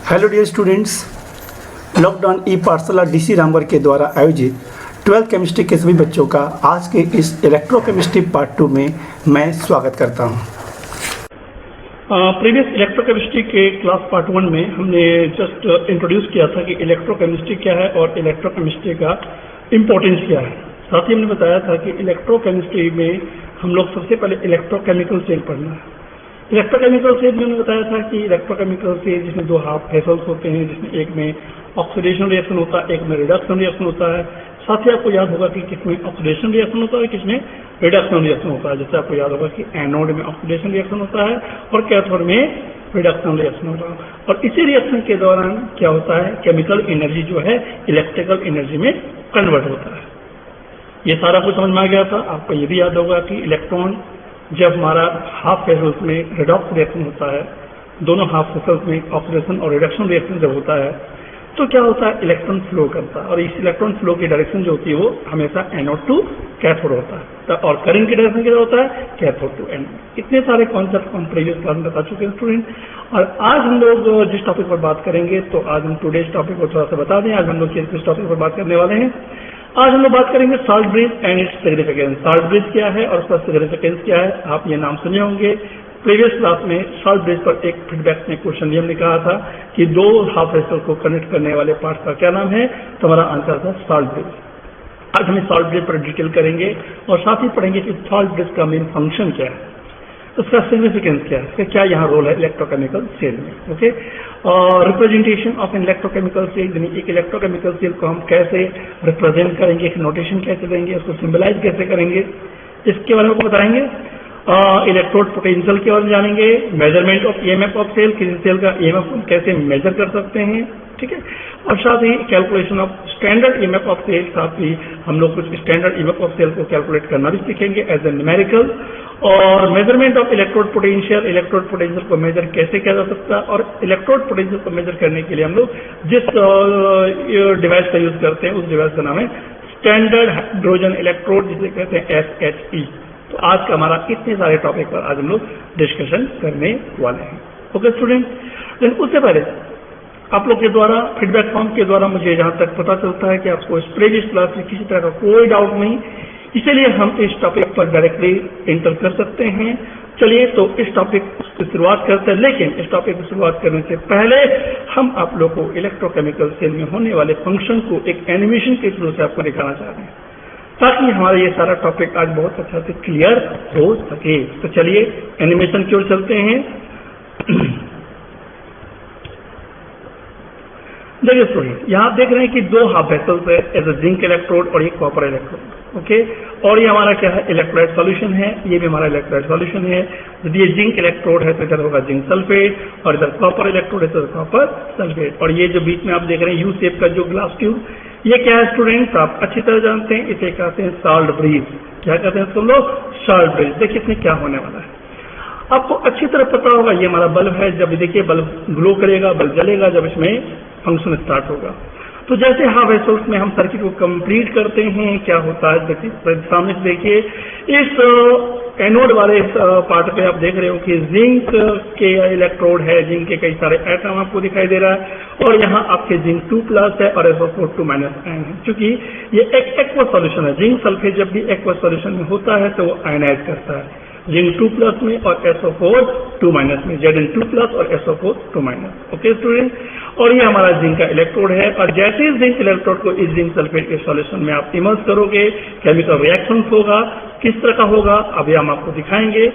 Hello dear students, lockdown ई पाठशाला DC Ramgarh के द्वारा आयोजित 12th केमिस्ट्री के सभी बच्चों का आज के इस इलेक्ट्रोकेमिस्ट्री पार्ट 2 में मैं स्वागत करता हूं। प्रीवियस इलेक्ट्रोकेमिस्ट्री के क्लास पार्ट 1 में हमने जस्ट इंट्रोड्यूस किया था कि इलेक्ट्रोकेमिस्ट्री क्या है और इलेक्ट्रोकेमिस्ट्री का इम्पोर्टेंस क्या है। साथ ही हमने बताया था कि इलेक्ट्रोकेमिस्ट्री में हम लोग सबसे पहले इलेक्ट्रोकेमिकल चेन पढ़ना है। इलेक्ट्रोकेमिकल चेन में हमने बताया था कि इलेक्ट्रोकेमिकल चेन जिसमें दो हाफ वेसल्स होते हैं, जिसमें एक में ऑक्सीडेशन रिएक्शन होता है, एक में रिडक्शन रिएक्शन होता है। साथ ही आपको याद होगा कि किसमें ऑक्सीडेशन रिएक्शन होता है, किसमें रिडक्शन रिएक्शन होता है। जैसे आपको याद होगा कि एनोड में ऑक्सीडेशन रिएक्शन होता है और कैथोड में रिडक्शन रिएक्शन होता है। और इसी रिएक्शन के दौरान क्या होता है, केमिकल एनर्जी जो है इलेक्ट्रिकल एनर्जी में कन्वर्ट होता है। ये सारा कुछ समझ में आ गया था। आपको ये भी याद होगा कि इलेक्ट्रॉन जब हमारा हाफ वेसल्स में रिडॉक्स रिएक्शन होता है, दोनों हाफ वेसल्स में ऑक्सीडेशन और रिडक्शन रिएक्शन जब होता है तो क्या होता है, इलेक्ट्रॉन फ्लो करता है। और इस इलेक्ट्रॉन फ्लो की डायरेक्शन जो होती है वो हमेशा एनोड टू कैथोड होता है। और करंट की डायरेक्शन क्या होता है, कैथोड टू एनोड। इतने सारे कॉन्सेप्ट हम प्रीवियस क्लास में बता चुके हैं स्टूडेंट। और आज हम लोग जिस टॉपिक पर बात करेंगे, तो आज हम टुडेज टॉपिक को थोड़ा सा बता दें। आज हम लोग किस टॉपिक पर बात करने वाले हैं। आज हम लोग बात करेंगे salt bridge and its significance. Salt bridge क्या है और उसका सिग्निफिकेंस क्या है, आप ये नाम सुने होंगे। प्रीवियस क्लास में साल्ट ब्रिज पर एक फीडबैक में क्वेश्चन हमने कहा था कि दो हाफ वेसल को कनेक्ट करने वाले पार्ट का क्या नाम है, तो हमारा आंसर था साल्ट ब्रिज। आज हम साल्ट ब्रिज पर डिटेल करेंगे और साथ ही पढ़ेंगे कि साल्ट ब्रिज का मेन फंक्शन क्या है, उसका सिग्निफिकेंस क्या है, इसका क्या यहाँ रोल है इलेक्ट्रोकेमिकल सेल में। ओके, और representation of an electrochemical cell, यानी एक इलेक्ट्रोकेमिकल सेल को हम कैसे रिप्रेजेंट करेंगे, एक नोटेशन कैसे देंगे, उसको सिंबलाइज कैसे करेंगे, इसके बारे में आपको बताएंगे। इलेक्ट्रोड पोटेंशियल के बारे में जानेंगे। Measurement of EMF of cell, किसी सेल का ईएमएफ कैसे मेजर कर सकते हैं, ठीक है। और साथ ही calculation of standard EMF of cell, साथ ही हम लोग कुछ स्टैंडर्ड ईएमएफ ऑफ सेल को कैलकुलेट करना भी सीखेंगे एज ए न्यूमेरिकल। और measurement of electrode potential, electrode potential को मेजर कैसे किया जा सकता है। और इलेक्ट्रोड पोटेंशियल को मेजर करने के लिए हम लोग जिस डिवाइस का यूज करते हैं उस डिवाइस का नाम है स्टैंडर्ड हाइड्रोजन इलेक्ट्रोड, जिसे कहते हैं SHE। तो आज का हमारा इतने सारे टॉपिक पर आज हम लोग डिस्कशन करने वाले हैं। ओके स्टूडेंट, लेकिन उससे पहले आप लोग के द्वारा फीडबैक फॉर्म के द्वारा मुझे जहां तक पता चलता है कि आपको इस प्रीवियस क्लास में किसी तरह का कोई डाउट नहीं, इसलिए हम इस टॉपिक पर डायरेक्टली एंटर कर सकते हैं। चलिए तो इस टॉपिक की शुरुआत करते हैं। लेकिन इस टॉपिक की शुरुआत करने से पहले हम आप लोग को इलेक्ट्रोकेमिकल सेल में होने वाले फंक्शन को एक एनिमेशन के थ्रू से आपको दिखाना चाहते हैं, ताकि हमारा ये सारा टॉपिक आज बहुत अच्छा से क्लियर हो सके। तो चलिए एनिमेशन की ओर चलते हैं। देखिए स्टूडेंट, यहाँ आप देख रहे हैं कि दो हाफ वेसल्स है, एज ए जिंक इलेक्ट्रोड और ये कॉपर इलेक्ट्रोड। ओके, और ये हमारा क्या है, इलेक्ट्रोलाइट सॉल्यूशन है। ये भी हमारा इलेक्ट्रोलाइट सॉल्यूशन है। यदि ये जिंक इलेक्ट्रोड है तो इधर होगा जिंक सल्फेट, और इधर कॉपर इलेक्ट्रोड है तो कॉपर सल्फेट। और ये जो बीच में आप देख रहे हैं यू शेप का जो ग्लास ट्यूब, ये क्या है स्टूडेंट, आप अच्छी तरह जानते हैं, इसे कहते हैं साल्ट ब्रिज। क्या कहते हैं इसको लोग, साल्ट ब्रिज। देखिए इसमें क्या होने वाला है, आपको अच्छी तरह पता होगा। ये हमारा बल्ब है, जब देखिए बल्ब ग्लो करेगा, बल्ब जलेगा जब इसमें फंक्शन स्टार्ट होगा। तो जैसे हाफ वेसल्स में हम सर्किट को कंप्लीट करते हैं, क्या होता है, देखिए सामने से देखिए इस एनोड वाले पार्ट पे आप देख रहे हो कि जिंक के इलेक्ट्रोड है, जिंक के कई सारे एटम आपको दिखाई दे रहा है। और यहाँ आपके जिंक 2+ है और SO4 2- आयन है। क्योंकि ये एक एक्वस सॉल्यूशन है, जिंक सल्फेट जब भी एक्वस सॉल्यूशन में होता है तो वो आयनाइज करता है, जिंक 2+ में और SO4 2- में, Zn2+ और SO4 2-। ओके स्टूडेंट, और ये हमारा जिंक का इलेक्ट्रोड है। और जैसे इस जिंक इलेक्ट्रोड को इस जिंक सल्फेट के सॉल्यूशन में आप इमर्स करोगे, केमिकल रिएक्शन होगा, किस तरह का होगा अभी हम आपको दिखाएंगे।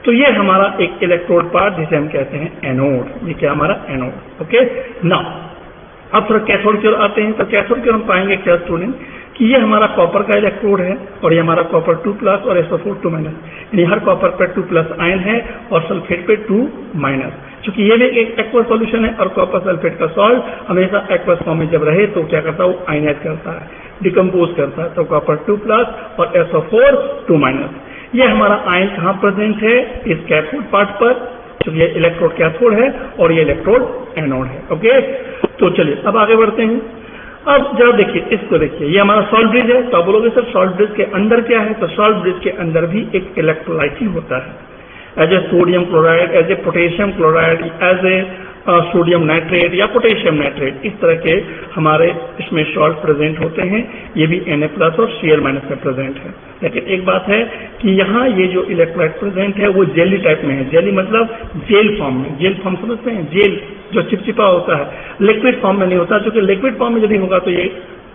तो ये हमारा एक इलेक्ट्रोड पार्ट जिसे हम कहते हैं एनोड, ये क्या हमारा एनोड। ओके, नाउ अब थोड़ा कैथोड की ओर आते हैं। तो कैथोड की ओर हम पाएंगे क्या स्टूडेंट, कि ये हमारा कॉपर का इलेक्ट्रोड है और ये हमारा कॉपर 2+ और SO4 2-, यानी हर कॉपर पे 2+ आयन है और सल्फेट पे 2-। क्योंकि ये भी एक एक्वस सॉल्यूशन है और कॉपर सल्फेट का सॉल्ट हमेशा एक्वस फॉर्म में जब रहे तो क्या करता है, वो आयनाइज करता है, डिकम्पोज करता है। तो कॉपर 2+ और SO4 2-। ये हमारा आयन कहाँ प्रेजेंट है, इस कैथोड पार्ट पर। तो ये इलेक्ट्रोड कैथोड है और ये इलेक्ट्रोड एनोड है। ओके, तो चलिए अब आगे बढ़ते हैं। अब जरा देखिए, इसको देखिए, ये हमारा सॉल्ट ब्रिज है। तो आप बोलोगे सर सॉल्ट ब्रिज के अंदर क्या है, तो सॉल्ट ब्रिज के अंदर भी एक इलेक्ट्रोलाइट ही होता है, as a sodium chloride, as a potassium chloride, as a sodium nitrate या पोटेशियम नाइट्रेट, इस तरह के हमारे इसमें सॉल्ट प्रेजेंट होते हैं। ये भी Na+ और Cl- में प्रेजेंट है। लेकिन एक बात है कि यहाँ ये जो इलेक्ट्रोलाइट प्रेजेंट है वो जेली टाइप में है। जेली मतलब जेल फॉर्म में। जेल फॉर्म समझते हैं, जेल जो चिपचिपा होता है, लिक्विड फॉर्म में नहीं होता, क्योंकि लिक्विड फॉर्म में यदि होगा तो ये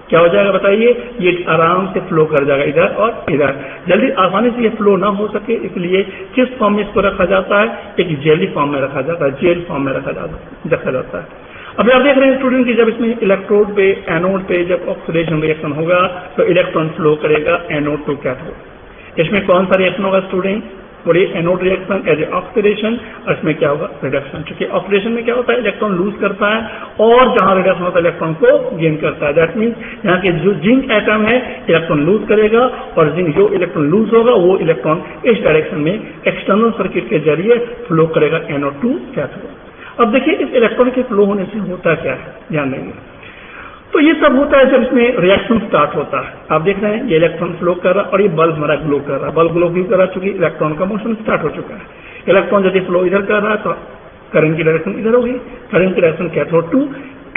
क्या हो जाएगा बताइए, ये आराम से फ्लो कर जाएगा इधर और इधर, जल्दी आसानी से ये फ्लो ना हो सके, इसलिए किस फॉर्म में इसको रखा जाता है, एक जेली फॉर्म में रखा जाता है, जेल फॉर्म में रखा जाता है। अभी आप देख रहे हैं स्टूडेंट की जब इसमें इलेक्ट्रोड पे, एनोड पे जब ऑक्सीडेशन रिएक्शन होगा तो इलेक्ट्रॉन फ्लो करेगा एनोड टू कैथोड। इसमें कौन सा रिएक्शन होगा स्टूडेंट, बोलिए anode reaction as a oxidation, और इसमें क्या होगा रिडक्शन। क्योंकि ऑक्सीडेशन में क्या होता है, इलेक्ट्रॉन लूज करता है और जहां रिडक्शन होता है इलेक्ट्रॉन को गेन करता है। दैट मीन्स यहाँ के जो जिंक एटम है इलेक्ट्रॉन लूज करेगा और जिंक जो इलेक्ट्रॉन लूज होगा वो इलेक्ट्रॉन इस डायरेक्शन में एक्सटर्नल सर्किट के जरिए फ्लो करेगा एनोड टू कैथोड। अब देखिए इस इलेक्ट्रॉन के फ्लो होने से होता क्या है, ध्यान देंगे। तो ये सब होता है जब इसमें रिएक्शन स्टार्ट होता है। आप देख रहे हैं ये इलेक्ट्रॉन फ्लो कर रहा है और ये बल्ब हमारा ग्लो कर रहा है। बल्ब ग्लो क्यों कर रहा है, चूंकि इलेक्ट्रॉन का मोशन स्टार्ट हो चुका है। इलेक्ट्रॉन यदि फ्लो इधर कर रहा है तो करंट की डायरेक्शन इधर होगी, करंट की डायरेक्शन कैथोड टू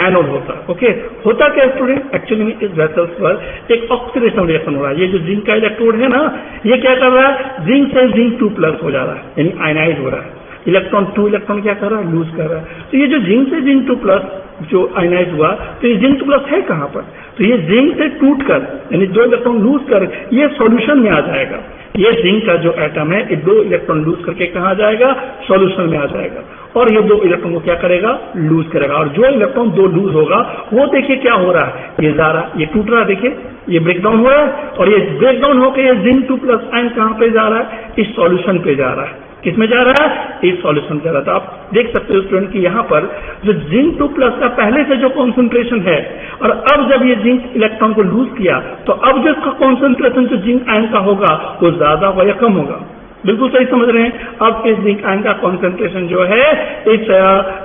एनोड होता है। ओके, होता क्या स्टूडेंट, एक्चुअली में इस वेसल्स पर एक ऑक्सीडेशन रिएक्शन हो रहा है। ये जो जिंक का इलेक्ट्रोड है ना, ये क्या कर रहा है, जिंक से जिंक 2+ हो जा रहा है, यानी आयनाइज हो रहा है। इलेक्ट्रॉन 2 इलेक्ट्रॉन क्या कर रहा है, लूज कर रहा है। तो ये जो जिंक से जिंक 2+ जो आयनाइज हुआ, तो ये जिंक 2+ है कहां पर, तो ये जिंक से टूटकर यानी 2 इलेक्ट्रॉन लूज कर ये सॉल्यूशन में आ जाएगा। ये जिंक का जो एटम है ये 2 इलेक्ट्रॉन लूज करके कहां जाएगा, सॉल्यूशन में आ जाएगा, और ये 2 इलेक्ट्रॉन को क्या करेगा, लूज करेगा। और जो इलेक्ट्रॉन 2 लूज होगा वो देखिए क्या हो रहा है, ये जा रहा है, ये टूट रहा है, देखिए ये ब्रेकडाउन हो रहा है, और ये ब्रेकडाउन होकर ये जिंक 2+ आयन कहां पे जा रहा है, इस सॉल्यूशन पे जा रहा है। किसमें जा रहा है, इस सॉल्यूशन जा रहा है। तो आप देख सकते हो स्टूडेंट कि यहाँ पर जो जिंक 2+ का पहले से जो कॉन्सेंट्रेशन है, और अब जब ये जिंक इलेक्ट्रॉन को लूज किया तो अब जो इसका कॉन्सेंट्रेशन जो जिंक आयन का होगा वो ज्यादा होगा या कम होगा, बिल्कुल सही समझ रहे हैं। अब इस जिंक आयन का कॉन्सेंट्रेशन जो है इस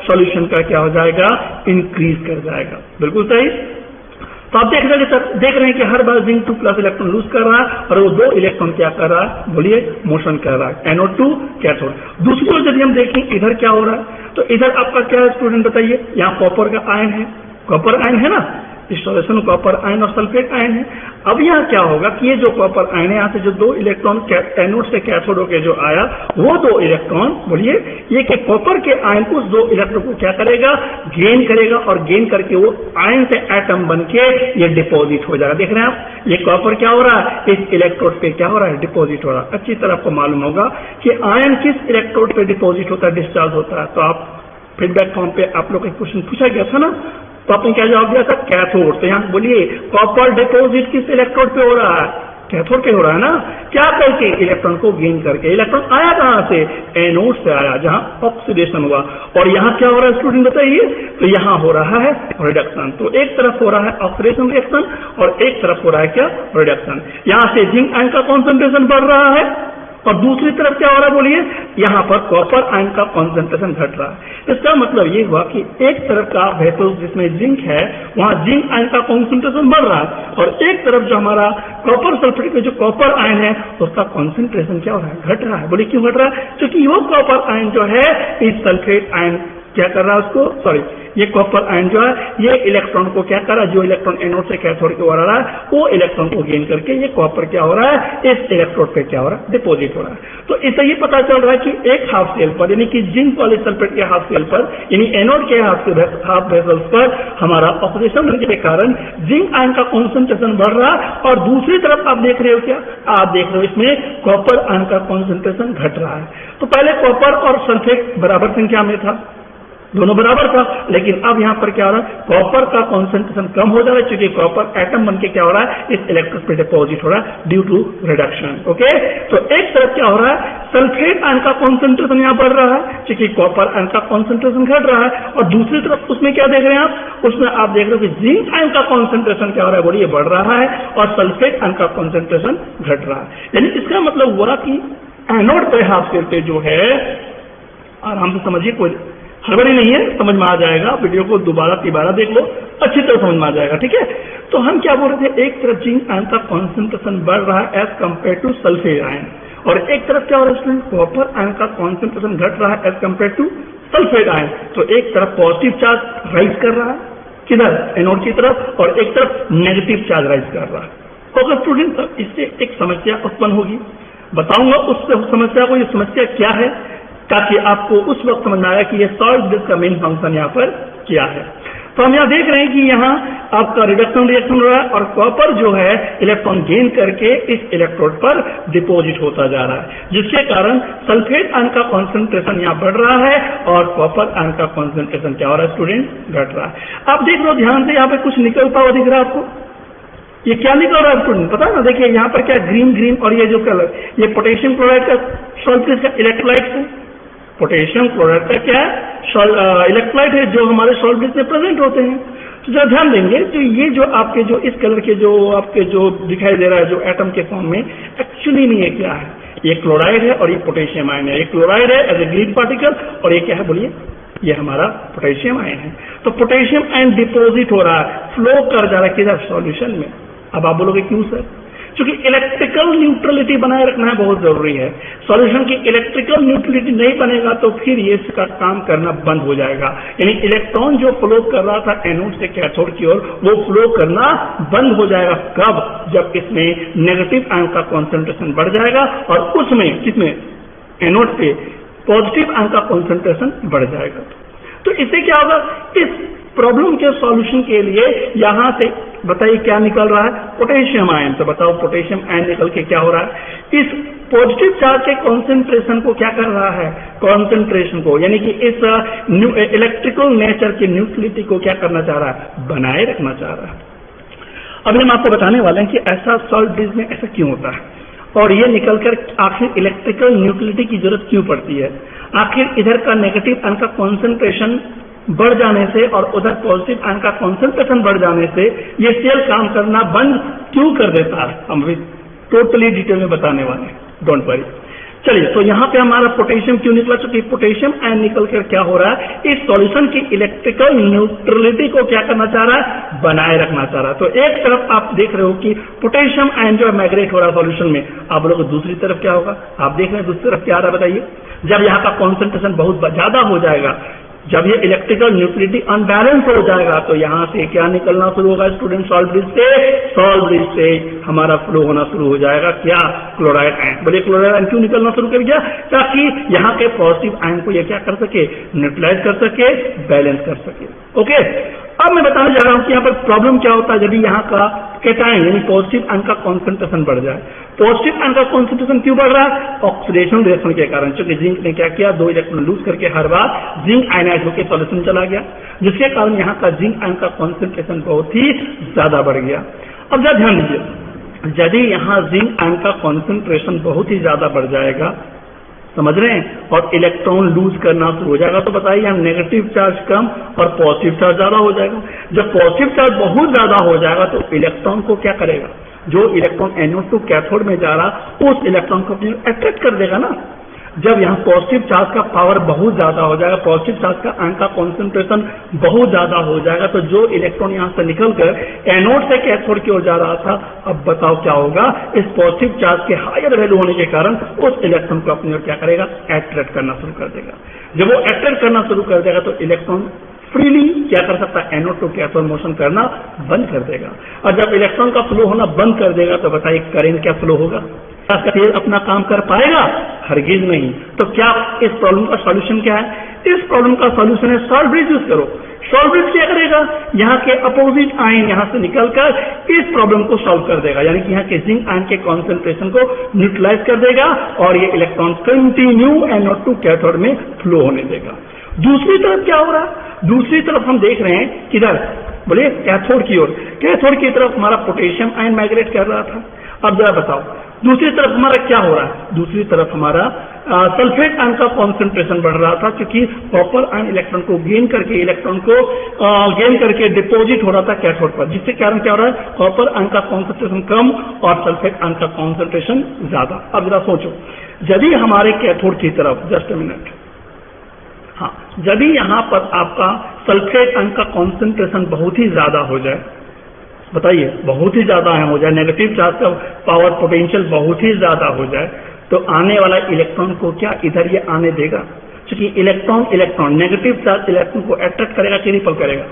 सॉल्यूशन का क्या हो जाएगा, इंक्रीज कर जाएगा, बिल्कुल सही। तो आप देख रहे हैं कि हर बार जिंक 2+ इलेक्ट्रॉन लूज कर रहा है और वो 2 इलेक्ट्रॉन क्या कर रहा है, बोलिए मोशन कर रहा है, एनोड टू कैथोड। दूसरी ओर यदि हम देखें इधर क्या हो रहा है, तो इधर आपका क्या है स्टूडेंट बताइए, यहाँ कॉपर का आयन है, कॉपर आयन है ना, इस सॉल्यूशन कॉपर आयन और सल्फेट आयन है। अब यहाँ क्या होगा कि ये जो कॉपर आयन है, यहाँ से जो 2 इलेक्ट्रॉन एनोड से कैथोड होकर जो आया वो 2 इलेक्ट्रॉन, बोलिए ये कि कॉपर के आयन को उस 2 इलेक्ट्रॉन को क्या करेगा, गेन करेगा, और गेन करके वो आयन से एटम बन के ये डिपोजिट हो जाएगा। देख रहे हैं आप, ये कॉपर क्या हो रहा है, इस इलेक्ट्रोड पे क्या हो रहा है, डिपोजिट हो रहा है। अच्छी तरह आपको मालूम होगा कि आयन किस इलेक्ट्रोड पे डिपोजिट होता है, डिस्चार्ज होता है। तो आप फीडबैक फॉर्म पे आप लोग का क्वेश्चन पूछा गया था ना, तो आपने क्या जवाब दिया था, कैथोड। तो यहाँ बोलिए कॉपर डिपोजिट किस इलेक्ट्रोड पे हो रहा है, कैथोड पे हो रहा है ना, क्या करके, इलेक्ट्रॉन को गेन करके। इलेक्ट्रॉन आया कहां से, एनोड से आया, जहां ऑक्सीडेशन हुआ। और यहाँ क्या हो रहा है स्टूडेंट बताइए, तो यहाँ हो रहा है रिडक्शन। तो एक तरफ हो रहा है ऑक्सीडेशन रिएक्शन और एक तरफ हो रहा है क्या, रिडक्शन। यहाँ से जिंक आयन का कॉन्सेंट्रेशन बढ़ रहा है और दूसरी तरफ क्या हो रहा है, बोलिए यहाँ पर कॉपर आयन का कॉन्सेंट्रेशन घट रहा है। इसका मतलब ये हुआ कि एक तरफ का वेसल जिसमें जिंक है वहां जिंक आयन का कॉन्सेंट्रेशन बढ़ रहा है, और एक तरफ जो हमारा कॉपर सल्फेट में जो कॉपर आयन है उसका कॉन्सेंट्रेशन क्या हो रहा है, घट रहा है। बोलिए क्यों घट रहा है, क्योंकि वो कॉपर आयन जो है इस सल्फेट आयन क्या कर रहा है उसको, सॉरी ये कॉपर आयन जो है ये इलेक्ट्रॉन को क्या कर रहा है, जो इलेक्ट्रॉन एनोड से कैथोड की ओर आ रहा है वो इलेक्ट्रॉन को गेन करके ये कॉपर क्या हो रहा है, इस इलेक्ट्रोड पे क्या हो रहा है, डिपोजिट हो रहा है। तो इससे ये पता चल रहा है कि एक हाफ सेल पर यानी कि जिंक पॉलीसल्फेट के हाफ सेल पर यानी एनोड के हाफ वेसल्स पर हमारा ऑक्सीडेशन के कारण जिंक आयन का कॉन्सेंट्रेशन बढ़ रहा है, और दूसरी तरफ आप देख रहे हो क्या, आप देख रहे हो इसमें कॉपर आयन का कॉन्सेंट्रेशन घट रहा है। तो पहले कॉपर और सल्फेट बराबर संख्या में था, दोनों बराबर था, लेकिन अब यहाँ पर क्या हो रहा है, कॉपर का कॉन्सेंट्रेशन कम हो जा रहा है, क्योंकि कॉपर एटम बनके क्या हो रहा है, इस इलेक्ट्रोड पे डिपोजिट हो रहा है ड्यू टू रिडक्शन। ओके, तो एक तरफ क्या हो रहा है, सल्फेट आयन का कॉन्सेंट्रेशन यहाँ बढ़ रहा है क्योंकि कॉपर आयन का कॉन्सेंट्रेशन घट रहा है, और दूसरी तरफ उसमें क्या देख रहे हैं आप, उसमें आप देख रहे हो कि जिंक आयन का कॉन्सेंट्रेशन क्या हो रहा है, बोलिए बढ़ रहा है, और सल्फेट आयन का कॉन्सेंट्रेशन घट रहा है। यानी इसका मतलब हुआ कि एनोड पे हाफ सेल पे जो है, आराम से समझिए, कोई हड़बड़ी नहीं है, समझ में आ जाएगा, वीडियो को दोबारा तिबारा देख लो, अच्छी तरह समझ में आ जाएगा, ठीक है। तो हम क्या बोल रहे थे, एक तरफ जिंक आयन का कॉन्सेंट्रेशन बढ़ रहा है as compare to sulphate ion, और एक तरफ क्या हो रहा है स्टूडेंट, कॉपर आयन का कॉन्सेंट्रेशन घट रहा है as compare to sulphate ion. तो एक तरफ पॉजिटिव चार्ज राइज कर रहा है किधर, एनोड की तरफ, और एक तरफ नेगेटिव चार्ज राइज कर रहा है। होगा स्टूडेंट, तो इससे एक समस्या उत्पन्न होगी। बताऊंगा उस समस्या को, ये समस्या क्या है, ताकि आपको उस वक्त समझ में आएगा कि ये सॉल्ट ब्रिज का मेन फंक्शन यहाँ पर क्या है। तो हम यहाँ देख रहे हैं कि यहाँ आपका रिडक्शन रिएक्शन हो रहा है और कॉपर जो है इलेक्ट्रॉन गेन करके इस इलेक्ट्रोड पर डिपॉजिट होता जा रहा है, जिसके कारण सल्फेट आयन का कॉन्सेंट्रेशन यहाँ बढ़ रहा है और कॉपर आयन का कॉन्सेंट्रेशन क्या हो रहा है स्टूडेंट, घट रहा है। आप देख लो ध्यान से, यहाँ पे कुछ निकलता हुआ दिख रहा है आपको, ये क्या निकल रहा है स्टूडेंट, पता है ना, देखिए यहाँ पर क्या ग्रीन ग्रीन, और ये जो कलर, ये पोटेशियम क्लोराइड का सॉल्ट ब्रिज का इलेक्ट्रोलाइट है। पोटेशियम क्लोराइड का क्या है, इलेक्ट्रोलाइट है जो हमारे सॉल्ट ब्रिज में प्रेजेंट होते हैं। तो जरा ध्यान देंगे, तो ये जो आपके जो इस कलर के जो आपके जो दिखाई दे रहा है जो एटम के फॉर्म में, एक्चुअली में ये क्या है, ये क्लोराइड है और ये पोटेशियम आयन है। ये क्लोराइड है एज ए ग्रीन पार्टिकल और ये क्या है बोलिए, ये हमारा पोटेशियम आयन है। तो पोटेशियम आयन डिपोजिट हो रहा है, फ्लो कर जा रहा है किधर, सॉल्यूशन में। अब आप बोलोगे क्यों सर, क्योंकि इलेक्ट्रिकल न्यूट्रलिटी बनाए रखना है बहुत जरूरी है। सॉल्यूशन की इलेक्ट्रिकल न्यूट्रलिटी नहीं बनेगा तो फिर ये इसका काम करना बंद हो जाएगा। यानी इलेक्ट्रॉन जो फ्लो कर रहा था एनोड से कैथोड की ओर, वो फ्लो करना बंद हो जाएगा। कब, जब इसमें नेगेटिव आयन का कॉन्सेंट्रेशन बढ़ जाएगा और उसमें किसमें, एनोड पे पॉजिटिव आयन का कॉन्सेंट्रेशन बढ़ जाएगा। तो इससे क्या होगा, इस प्रॉब्लम के सॉल्यूशन के लिए यहां से बताइए क्या निकल रहा है, पोटेशियम आयन। तो बताओ पोटेशियम आयन निकल के क्या हो रहा है, इस पॉजिटिव चार्ज के कॉन्सेंट्रेशन को क्या कर रहा है, कॉन्सेंट्रेशन को, यानी कि इस इलेक्ट्रिकल नेचर की न्यूट्रलिटी को क्या करना चाह रहा है, बनाए रखना चाह रहा है। अभी हम आपको बताने वाले हैं कि ऐसा सॉल्ट ब्रिज में ऐसा क्यों होता है और ये निकलकर आखिर इलेक्ट्रिकल न्यूट्रलिटी की जरूरत क्यों पड़ती है। आखिर इधर का नेगेटिव आयन का कॉन्सेंट्रेशन बढ़ जाने से और उधर पॉजिटिव आयन का कॉन्सेंट्रेशन बढ़ जाने से ये सेल काम करना बंद क्यों कर देता है, हम भी टोटली डिटेल में बताने वाले हैं, डोंट वरी। चलिए, तो यहाँ पे हमारा पोटेशियम क्यों निकला, क्योंकि पोटेशियम आयन निकल कर क्या हो रहा है, इस सॉल्यूशन की इलेक्ट्रिकल न्यूट्रलिटी को क्या करना चाह रहा है, बनाए रखना चाह रहा है। तो एक तरफ आप देख रहे हो कि पोटेशियम आयन जो है माइग्रेट हो रहा है सॉल्यूशन में, आप लोग दूसरी तरफ क्या होगा, आप देख रहे हैं दूसरी तरफ क्या आ रहा है बताइए, जब यहाँ का कॉन्सेंट्रेशन बहुत ज्यादा हो जाएगा, जब ये इलेक्ट्रिकल न्यूट्रलिटी अनबैलेंस हो जाएगा तो यहां से क्या निकलना शुरू होगा स्टूडेंट, सॉल्ट ब्रिज से हमारा फ्लो होना शुरू हो जाएगा, क्या, क्लोराइड आयन। बोले क्लोराइड आयन क्यों निकलना शुरू कर दिया, ताकि यहाँ के पॉजिटिव आयन को ये क्या कर सके, न्यूट्रलाइज कर सके, बैलेंस कर सके। ओके, अब मैं बताने जा रहा हूं कि यहाँ पर प्रॉब्लम क्या होता है जब यहाँ का कैटायन यानी पॉजिटिव आयन का कॉन्सेंट्रेशन बढ़ जाए। पॉजिटिव आयन का कॉन्सेंट्रेशन क्यों बढ़ रहा है, ऑक्सीडेशन रिएक्शन के कारण। क्योंकि जिंक ने क्या किया, 2 इलेक्ट्रॉन लूज करके हर बार जिंक आयनाइज होकर सॉल्यूशन चला गया, जिसके कारण यहाँ का जिंक आयन का कॉन्सेंट्रेशन बहुत ही ज्यादा बढ़ गया। अब जरा ध्यान दीजिए, यदि यहाँ जिंक आयन का कॉन्सेंट्रेशन बहुत ही ज्यादा बढ़ जाएगा, समझ रहे हैं, और इलेक्ट्रॉन लूज करना शुरू हो जाएगा, तो बताइए हम नेगेटिव चार्ज कम और पॉजिटिव चार्ज ज्यादा हो जाएगा। जब पॉजिटिव चार्ज बहुत ज्यादा हो जाएगा तो इलेक्ट्रॉन को क्या करेगा, जो इलेक्ट्रॉन एनोड टू कैथोड में जा रहा उस इलेक्ट्रॉन को अपने अट्रैक्ट कर देगा ना। जब यहाँ पॉजिटिव चार्ज का पावर बहुत ज्यादा हो जाएगा, पॉजिटिव चार्ज का आयन का कॉन्सेंट्रेशन बहुत ज्यादा हो जाएगा, तो जो इलेक्ट्रॉन यहाँ से निकलकर एनोड से कैथोड की ओर जा रहा था, अब बताओ क्या होगा, इस पॉजिटिव चार्ज के हायर वैल्यू होने के कारण उस इलेक्ट्रॉन को अपनी ओर क्या करेगा, अट्रैक्ट करना शुरू कर देगा। जब वो अट्रैक्ट करना शुरू कर देगा तो इलेक्ट्रॉन फ्रीली क्या कर सकता है, एनोड टू कैथोड मोशन करना बंद कर देगा। और जब इलेक्ट्रॉन का फ्लो होना बंद कर देगा तो बताइए करंट क्या फ्लो होगा, क्या सेल अपना काम कर पाएगा, हरगिज नहीं। तो क्या इस प्रॉब्लम का सॉल्यूशन क्या है, इस प्रॉब्लम का सॉल्यूशन है सॉल्ट ब्रिज यूज करो। सॉल्ट ब्रिज क्या करेगा, यहाँ के अपोजिट आयन यहाँ से निकलकर इस प्रॉब्लम को सॉल्व कर देगा, यानी कि यहाँ के जिंक आयन के कॉन्सेंट्रेशन को न्यूट्रलाइज कर देगा और ये electron continue anode to cathode में फ्लो होने देगा। दूसरी तरफ क्या हो रहा है, दूसरी तरफ हम देख रहे हैं किधर, बोले कैथोड की ओर। कैथोड की तरफ हमारा पोटेशियम आयन माइग्रेट कर रहा था। अब जरा बताओ दूसरी तरफ हमारा क्या हो रहा है, दूसरी तरफ हमारा सल्फेट आयन का कॉन्सेंट्रेशन बढ़ रहा था, क्योंकि कॉपर आयन इलेक्ट्रॉन को गेन करके डिपोजिट हो रहा था कैथोड पर, जिसके कारण क्या हो रहा है, कॉपर आयन का कॉन्सेंट्रेशन कम और सल्फेट आयन का कॉन्सेंट्रेशन ज्यादा। अब जरा सोचो, यदि हमारे कैथोड की तरफ, जस्ट अ मिनट, हाँ, यदि यहाँ पर आपका सल्फेट आयन का कॉन्सेंट्रेशन बहुत ही ज्यादा हो जाए, बताइए बहुत ही ज्यादा हो जाए, नेगेटिव चार्ज का पावर पोटेंशियल बहुत ही ज्यादा हो जाए, तो आने वाला इलेक्ट्रॉन को क्या इधर ये आने देगा? क्योंकि इलेक्ट्रॉन नेगेटिव चार्ज इलेक्ट्रॉन को अट्रैक्ट करेगा कि रिपल करेगा?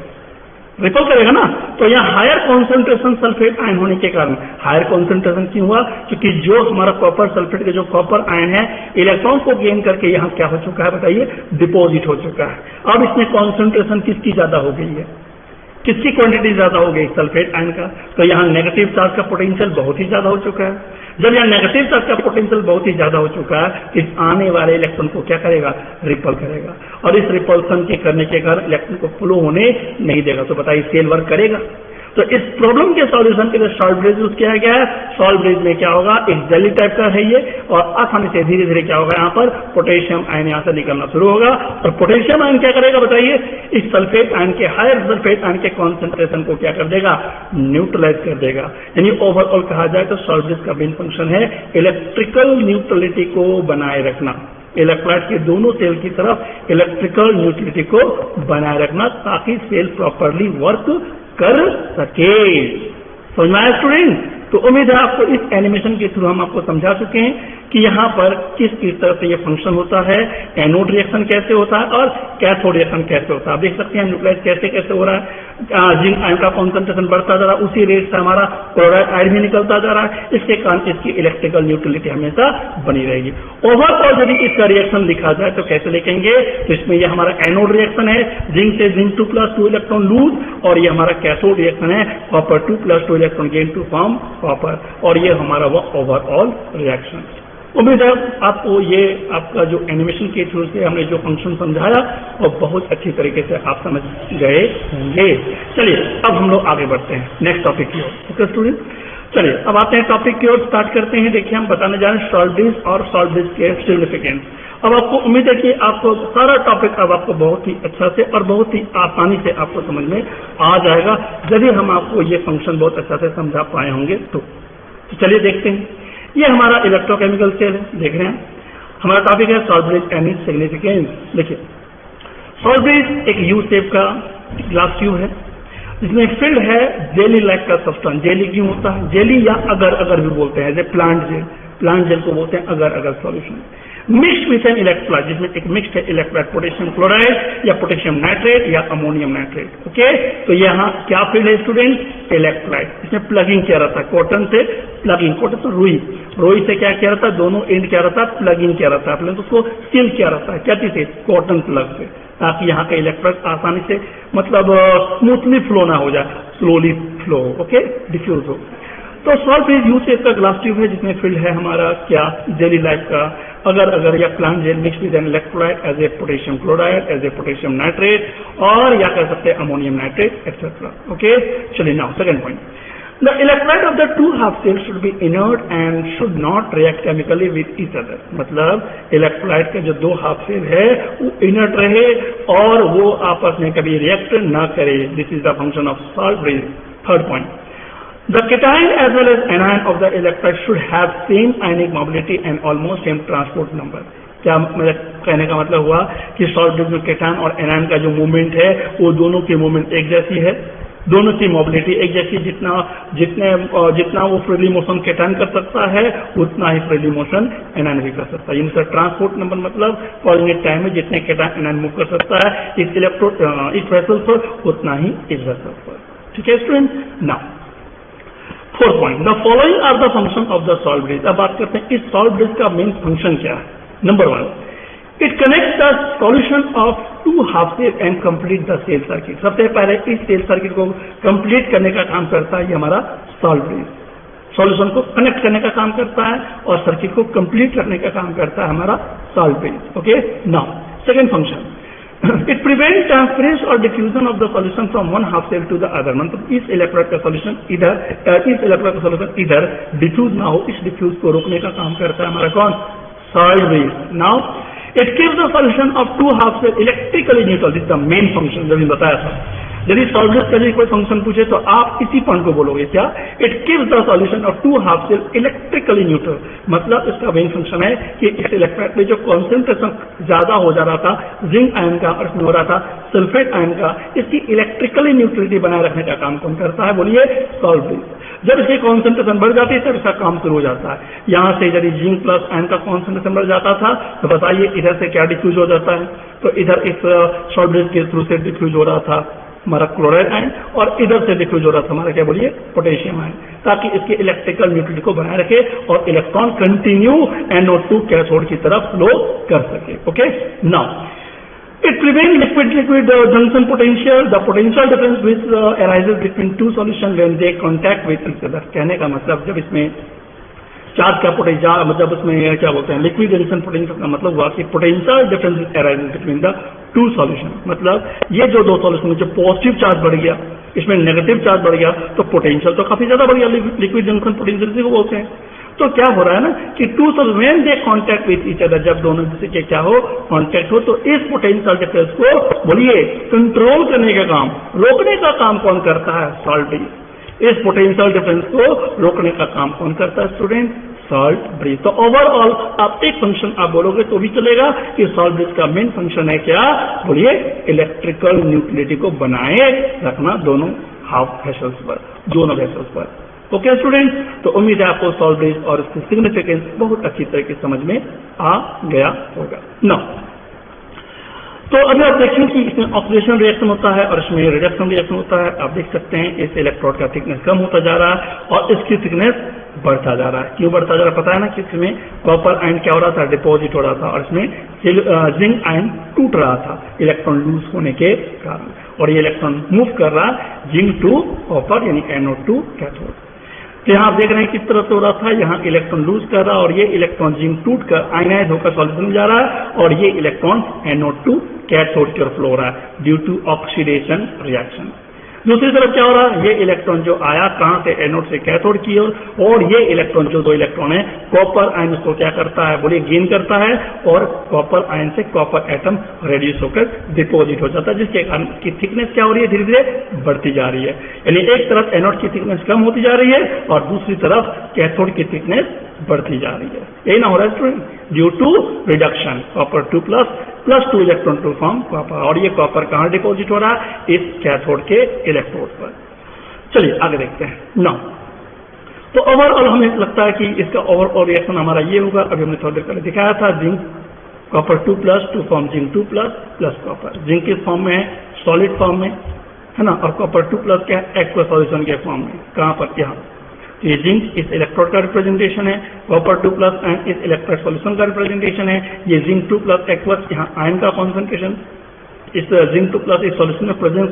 रिपल करेगा ना। तो यहाँ हायर कॉन्सेंट्रेशन सल्फेट आयन होने के कारण, हायर कॉन्सेंट्रेशन क्यों हुआ? क्योंकि जो हमारा कॉपर सल्फेट के जो कॉपर आयन है इलेक्ट्रॉन को गेन करके यहाँ क्या हो चुका है बताइए? डिपॉजिट हो चुका है। अब इसमें कॉन्सेंट्रेशन किसकी ज्यादा हो गई है? किसकी क्वांटिटी ज्यादा हो गई? सल्फेट आयन का। तो यहाँ नेगेटिव चार्ज का पोटेंशियल बहुत ही ज्यादा हो चुका है। जब यहाँ नेगेटिव चार्ज का पोटेंशियल बहुत ही ज्यादा हो चुका है, इस आने वाले इलेक्ट्रॉन को क्या करेगा? रिपल करेगा। और इस रिपल्सन के करने के कारण इलेक्ट्रॉन को फ्लो होने नहीं देगा। तो बताइए सेल वर्क करेगा? तो इस प्रॉब्लम के सॉल्यूशन के लिए सॉल्ट ब्रिज यूज किया गया है। सॉल्ट ब्रिज में क्या होगा? एक जेली टाइप का है ये, और आसानी से धीरे धीरे क्या होगा? यहाँ पर पोटेशियम आयन यहाँ से निकलना शुरू होगा। और पोटेशियम आयन क्या करेगा बताइए? इस सल्फेट आयन के, हायर सल्फेट आयन के कॉन्सेंट्रेशन को क्या कर देगा? न्यूट्रलाइज कर देगा। यानी ओवरऑल कहा जाए तो सॉल्ट ब्रिज का मेन फंक्शन है इलेक्ट्रिकल न्यूट्रलिटी को बनाए रखना। इलेक्ट्रोलाइट के दोनों सेल की तरफ इलेक्ट्रिकल न्यूट्रलिटी को बनाए रखना, ताकि सेल प्रॉपरली वर्क कर सके। समझ में आया स्टूडेंट? तो उम्मीद है आपको इस एनिमेशन के थ्रू हम आपको समझा चुके हैं कि यहाँ पर किस किस तरह से ये फंक्शन होता है, एनोड रिएक्शन कैसे होता है और कैथोड रिएक्शन कैसे होता है। आप देख सकते हैं न्यूक्लियस कैसे कैसे हो रहा है। जिंक आयन का कॉन्सेंट्रेशन बढ़ता जा रहा है, उसी रेट से हमारा क्लोराइड आयन भी निकलता जा रहा है। इसके कारण इसकी इलेक्ट्रिकल न्यूट्रलिटी हमेशा बनी रहेगी। ओवरऑल यदि इसका रिएक्शन लिखा जाए तो कैसे लिखेंगे? तो इसमें ये हमारा एनोड रिएक्शन है, जिंक से जिंक 2+2 इलेक्ट्रॉन लूज, और ये हमारा कैथोड रिएक्शन है, copper 2+2 electron gain to form copper, और ये हमारा वो ओवरऑल रिएक्शन। उम्मीद है आपको ये आपका जो एनिमेशन के थ्रू से हमने जो फंक्शन समझाया वो बहुत अच्छी तरीके से आप समझ गए होंगे। चलिए अब हम लोग आगे बढ़ते हैं नेक्स्ट टॉपिक की ओर। ओके स्टूडेंट, चलिए अब आते हैं टॉपिक की ओर, स्टार्ट करते हैं। देखिए हम बताने जा रहे हैं सॉल्ट ब्रिज और सॉल्ट ब्रिज के सिग्निफिकेंस। अब आपको उम्मीद है कि आपको सारा टॉपिक अब आपको बहुत ही अच्छा से और बहुत ही आसानी से आपको समझ में आ जाएगा, यदि हम आपको ये फंक्शन बहुत अच्छा से समझा पाए होंगे तो चलिए देखते हैं। ये हमारा इलेक्ट्रोकेमिकल सेल है, देख रहे हैं। हमारा टॉपिक है salt bridge and its significance. देखिए सॉल्ट ब्रिज एक यू शेप का ग्लास ट्यूब है जिसमें फिल्ड है जेली लाइक का सब्सटेंस। जेली क्यों होता है? जेली या अगर अगर भी बोलते हैं, जैसे प्लांट जेल, प्लांट जेल को बोलते हैं अगर अगर solution. Mixed with an electrolyte, जिसमें एक मिक्स्ड है इलेक्ट्रोलाइट, पोटेशियम क्लोराइड या पोटेशियम नाइट्रेट या अमोनियम नाइट्रेट। ओके, तो यहाँ क्या फील्ड है स्टूडेंट? इलेक्ट्रोलाइट। इसमें प्लगिंग किया रहता है, कॉटन से प्लगिंग, कॉटन तो रुई, रुई से क्या किया रहता है? दोनों एंड क्या रहता है? प्लगिंग किया रहता है। प्लग उसको सील किया रहता है, क्या चीज से? कॉटन प्लग से, ताकि यहाँ का इलेक्ट्रोलाइट आसानी से मतलब स्मूथली फ्लो ना हो जाए, स्लोली फ्लो, ओके, डिफ्यूज हो। तो सॉल्ट ब्रिज यू शेप का ग्लास ट्यूब है जिसमें फिल्ड है हमारा क्या? जेली लाइक का अगर अगर या plant gel mix with an electrolyte as a potassium chloride, as a potassium nitrate, और या कह सकते हैं अमोनियम नाइट्रेट एक्सेट्रा। ओके, चलिए now second point, the electrolyte of the two half cell should be inert and should not react chemically with each other. मतलब electrolyte के जो दो हाफ सेल है वो इनर्ट रहे और वो आपस में कभी रिएक्ट ना करे। This is the function of salt bridge. Third point, the cation as well as anion of the electrolyte should have same ionic mobility and almost same transport number। क्या मेरा कहने का मतलब हुआ कि सॉल्ट ब्रिज में केटायन और anion का जो मूवमेंट है वो दोनों की मूवमेंट एक जैसी है, दोनों की मोबिलिटी एक जैसी। जितना वो फ्रीली मोशन केटायन कर सकता है उतना ही फ्रीली मोशन एनायन भी कर सकता है। इनका ट्रांसपोर्ट नंबर मतलब कोऑर्डिनेट टाइम में जितने केटायन एनायन मूव कर सकता है इस वेसल पर उतना ही इस वेसल पर। ठीक है student, now fourth point, the following are the function of the salt bridge. अब बात करते हैं इस सॉल्ट ब्रिज का मेन फंक्शन क्या है। Number one, it connects the solution of two half cell and complete the cell circuit. सबसे पहले इस सेल सर्किट को कंप्लीट करने का काम करता है ये हमारा सॉल्ट ब्रिज। सॉल्यूशन को कनेक्ट करने का काम करता है और सर्किट को कंप्लीट करने का काम करता है हमारा salt bridge. Okay, now second function, it prevents transference or diffusion of the solution from one half cell to the other। मतलब इस इलेक्ट्रोलाइट का सॉल्यूशन इधर डिफ्यूज ना हो, इस डिफ्यूज को रोकने का काम करता है हमारा कौन? Salt bridge. Now it keeps the solution of two half cell electrically neutral. This is the main function, जब बताया था। यदि सॉल्ट ब्रिज का कोई फंक्शन पूछे तो आप इसी पॉइंट को बोलोगे, क्या? It keeps the solution of two half cell electrically neutral. मतलब इसका मेन फंक्शन है कि इस इलेक्ट्रोलाइट में जो कॉन्सेंट्रेशन ज्यादा हो जा रहा था जिंक आयन का और इसमें हो रहा था सल्फेट आयन का, इसकी इलेक्ट्रिकली न्यूट्रलिटी बनाए रखने का काम कौन करता है? बोलिए, सॉल्ट ब्रिज। जब इसकी कॉन्सेंट्रेशन बढ़ जाती है तब इसका काम शुरू हो जाता है। यहाँ से यदि जिंक प्लस आयन का कॉन्सेंट्रेशन बढ़ जाता था तो बताइए इधर से क्या डिफ्यूज हो जाता है, तो इधर इस सॉल्ट ब्रिज के थ्रू से डिफ्यूज हो रहा था हमारा क्लोराइड आयन और इधर से डिफ्यूज हो रहा था हमारा क्या बोलिए पोटेशियम आयन, ताकि इसके इलेक्ट्रिकल न्यूट्रलिटी को बनाए रखे और इलेक्ट्रॉन कंटिन्यू NO2 कैथोड की तरफ फ्लो कर सके। Okay, now it prevents liquid junction potential, the potential difference which arises between two solutions when they contact with each other। कहने का मतलब जब इसमें चार्ज का पोटेंशियल मतलब उसमें क्या बोलते हैं लिक्विड जंक्शन पोटेंशियल का मतलब हुआ कि potential difference arising between the to solution, मतलब ये जो दो सॉल्यूशन जो पॉजिटिव चार्ज बढ़ गया इसमें नेगेटिव चार्ज बढ़ गया तो पोटेंशियल तो काफी ज्यादा बढ़ गया, लिक्विड जंक्शन पोटेंशियल से बोलते हैं। तो क्या हो रहा है ना कि two solution when they contact with each other, जब दोनों से के क्या हो कांटेक्ट हो तो इस पोटेंशियल डिफरेंस को बोलिए कंट्रोल करने का काम, रोकने का काम कौन करता है? Salt bridge. इस पोटेंशियल डिफरेंस को रोकने का काम कौन करता है स्टूडेंट? Salt bridge. तो ओवरऑल आप एक फंक्शन आप बोलोगे तो भी चलेगा कि सॉल्ट ब्रिज का मेन फंक्शन है क्या? बोलिए इलेक्ट्रिकल न्यूट्रलिटी को बनाए रखना दोनों हाफ वेसल्स पर, दोनों वेसल्स पर। ओके स्टूडेंट, तो उम्मीद है आपको सॉल्ट ब्रिज और इसकी सिग्निफिकेंस बहुत अच्छी तरीके से समझ में आ गया होगा ना। तो अभी आप देखें कि इसमें ऑक्सीडेशन रिएक्शन होता है और इसमें रिडक्शन रिएक्शन होता है। आप देख सकते हैं इस इलेक्ट्रोड का थिकनेस कम होता जा रहा है और इसकी थिकनेस बढ़ता जा रहा है। क्यों बढ़ता जा रहा है? पता है ना कि इसमें कॉपर आयन क्या हो रहा था? डिपॉजिट हो रहा था और इसमें जिंक आयन टूट रहा था इलेक्ट्रॉन लूज होने के कारण, और ये इलेक्ट्रॉन मूव कर रहा है जिंक टू कॉपर यानी NO2 कैथोड। तो यहाँ आप देख रहे हैं किस तरह से हो रहा था, यहाँ इलेक्ट्रॉन लूज कर रहा है और ये इलेक्ट्रॉन जिंक टूट कर आयनाइज होकर सॉल्यूशन में जा रहा है और ये इलेक्ट्रॉन NO2 कैथोड की ओर फ्लो हो रहा है ड्यू टू ऑक्सीडेशन रिएक्शन। दूसरी तरफ क्या हो रहा है? ये इलेक्ट्रॉन जो आया कहां से? एनोड से कैथोड की ओर, और ये इलेक्ट्रॉन जो दो इलेक्ट्रॉन है कॉपर आयन उसको क्या करता है? बोलिए गेन करता है और कॉपर आयन से कॉपर एटम रेड्यूस होकर डिपॉजिट हो जाता है, जिसके कारण की थिकनेस क्या हो रही है? धीरे धीरे बढ़ती जा रही है। यानी एक तरफ एनोड की थिकनेस कम होती जा रही है और दूसरी तरफ कैथोड की थिकनेस बढ़ती जा रही है। यही ना हो रहा है student? Due to reduction copper 2 plus 2 electron to form copper, और ये कॉपर कहां डिपॉजिट हो रहा है? इस कैथोड के इलेक्ट्रोड पर। चलिए आगे देखते हैं नाउ। तो ओवरऑल हमें लगता है कि इसका ओवरऑल रिएक्शन हमारा ये होगा। अभी हमने थोड़ी देर पहले दिखाया था zinc copper 2 plus to form zinc 2 plus copper. Zinc किस फॉर्म में है? सॉलिड फॉर्म में है ना, और कॉपर 2 प्लस क्या है? एक्वस सॉल्यूशन के फॉर्म में। कहां पर? यहाँ। ये जिंक इस इलेक्ट्रोड का रिप्रेजेंटेशन है, कॉपर 2 प्लस आयन इस इलेक्ट्रोड सॉल्यूशन का रिप्रेजेंटेशन है। ये जिंक 2 प्लस एक्वस यहाँ आयन का कॉन्सेंट्रेशन इस जिंक 2 प्लस इस सॉल्यूशन में प्रेजेंस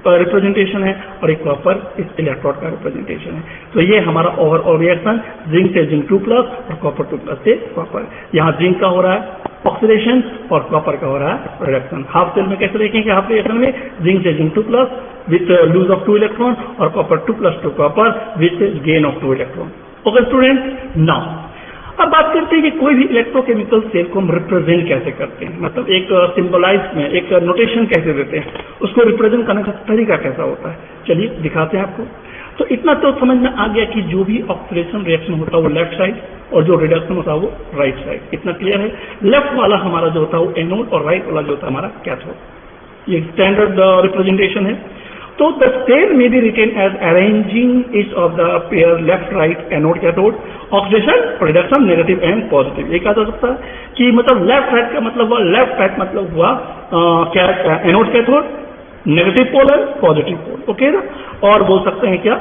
का रिप्रेजेंटेशन है और एक कॉपर इस इलेक्ट्रोड का रिप्रेजेंटेशन है। तो ये हमारा ओवरऑल रिएक्शन जिंक से जिंक 2 प्लस और कॉपर 2 प्लस से कॉपर। यहाँ जिंक का हो रहा है ऑक्सीडेशन और कॉपर का हो रहा है रिडक्शन। हाफ सेल में कैसे देखेंगे? हाफ रिएक्शन में जिंक से zinc 2 plus with lose of 2 electron और copper 2 plus to copper with gain of 2 electron. Okay student, now अब बात करते हैं कि कोई भी इलेक्ट्रोकेमिकल सेल को हम रिप्रेजेंट कैसे करते हैं, मतलब एक सिंबलाइज में एक नोटेशन कैसे देते हैं, उसको रिप्रेजेंट करने का तरीका कैसा होता है। चलिए दिखाते हैं आपको। तो इतना तो समझ में आ गया कि जो भी ऑक्सीडेशन रिएक्शन होता है वो लेफ्ट साइड और जो रिडक्शन होता है वो राइट साइड। इतना क्लियर है? लेफ्ट वाला हमारा जो होता है वो एनोड और राइट वाला जो होता है हमारा कैथोड। ये स्टैंडर्ड रिप्रेजेंटेशन है। तो the cell may be written as arranging each of the pair left right anode cathode oxidation reduction negative and positive। ये कहा जा सकता है कि मतलब लेफ्ट राइट का मतलब हुआ लेफ्ट राइट मतलब हुआ क्या? एनोड कैथोड नेगेटिव पोल है पॉजिटिव पोल। ओके ना? और बोल सकते हैं क्या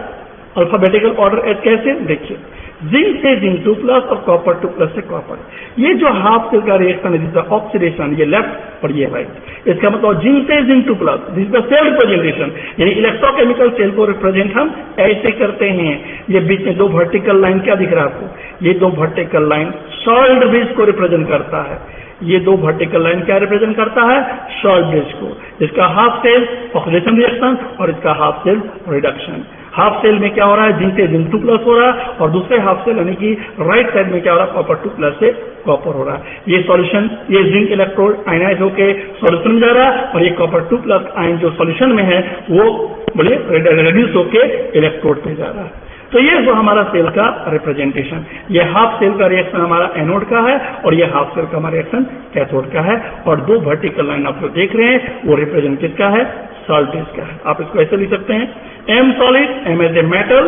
अल्फाबेटिकल ऑर्डर एज कैसे? देखिए जिंक से जिंक 2 प्लस और कॉपर 2 प्लस से कॉपर। ये जो हाफ सेल का रिएक्शन है जिसका ऑक्सीडेशन ये लेफ्ट और ये राइट, इसका मतलब जिंक से zinc 2 plus this the cell representation, यानी इलेक्ट्रोकेमिकल सेल को रिप्रेजेंट हम ऐसे करते हैं। ये बीच में दो वर्टिकल लाइन क्या दिख रहा है आपको? ये दो वर्टिकल लाइन सॉल्ट ब्रिज को रिप्रेजेंट करता है। ये दो वर्टिकल लाइन क्या रिप्रेजेंट करता है? सॉल्ट ब्रिज को, जिसका हाफ सेल ऑक्सीडेशन रिएक्शन और इसका half cell reduction. Half cell में क्या हो रहा है? जिंक से जिंक 2 प्लस हो रहा है और दूसरे हाफ सेल यानी कि राइट साइड में क्या हो रहा है? कॉपर 2 प्लस से कॉपर हो रहा है। ये सॉल्यूशन ये जिंक इलेक्ट्रोड आयनाइज होकर सॉल्यूशन में जा रहा है और ये कॉपर 2 प्लस आयन जो सॉल्यूशन में है वो बोलिए रेड्यूस होकर इलेक्ट्रोड पे जा रहा है। तो ये जो हमारा सेल का रिप्रेजेंटेशन, ये हाफ सेल का रिएक्शन हमारा एनोड का है और ये हाफ सेल का हमारा रिएक्शन कैथोड का है। और दो वर्टिकल लाइन आप जो देख रहे हैं वो रिप्रेजेंट किसका है? सॉल्ट ब्रिज का है। आप इसको ऐसे लिख सकते हैं M solid, M as a metal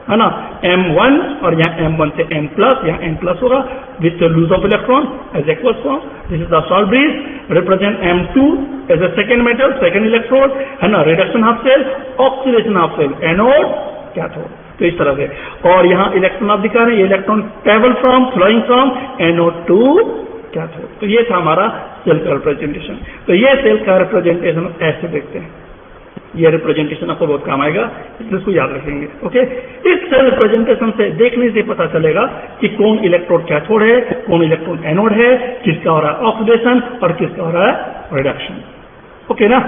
है ना, M1 और यहाँ M1 से M प्लस, यहाँ N प्लस होगा with lose of electron as aqueous form. This is the salt bridge represent M2 as a second metal, second electrode, है ना, reduction half cell, oxidation half cell, anode, cathode. तो इस तरह से. और यहाँ इलेक्ट्रॉन आप दिखा रहे हैं, ये electron travel from, flowing from anode to cathode. तो ये था हमारा सेल का रिप्रेजेंटेशन. तो ये सेल का रिप्रेजेंटेशन ऐसे देखते हैं. ये रिप्रेजेंटेशन आपको बहुत काम आएगा, इसलिए इसको याद रखेंगे. ओके, इस सेल रिप्रेजेंटेशन से देखने से पता चलेगा कि कौन इलेक्ट्रोड कैथोड है, कौन इलेक्ट्रॉन एनोड है, किसका हो रहा है ऑक्सीडेशन और किसका हो रहा है रिडक्शन. ओके ना,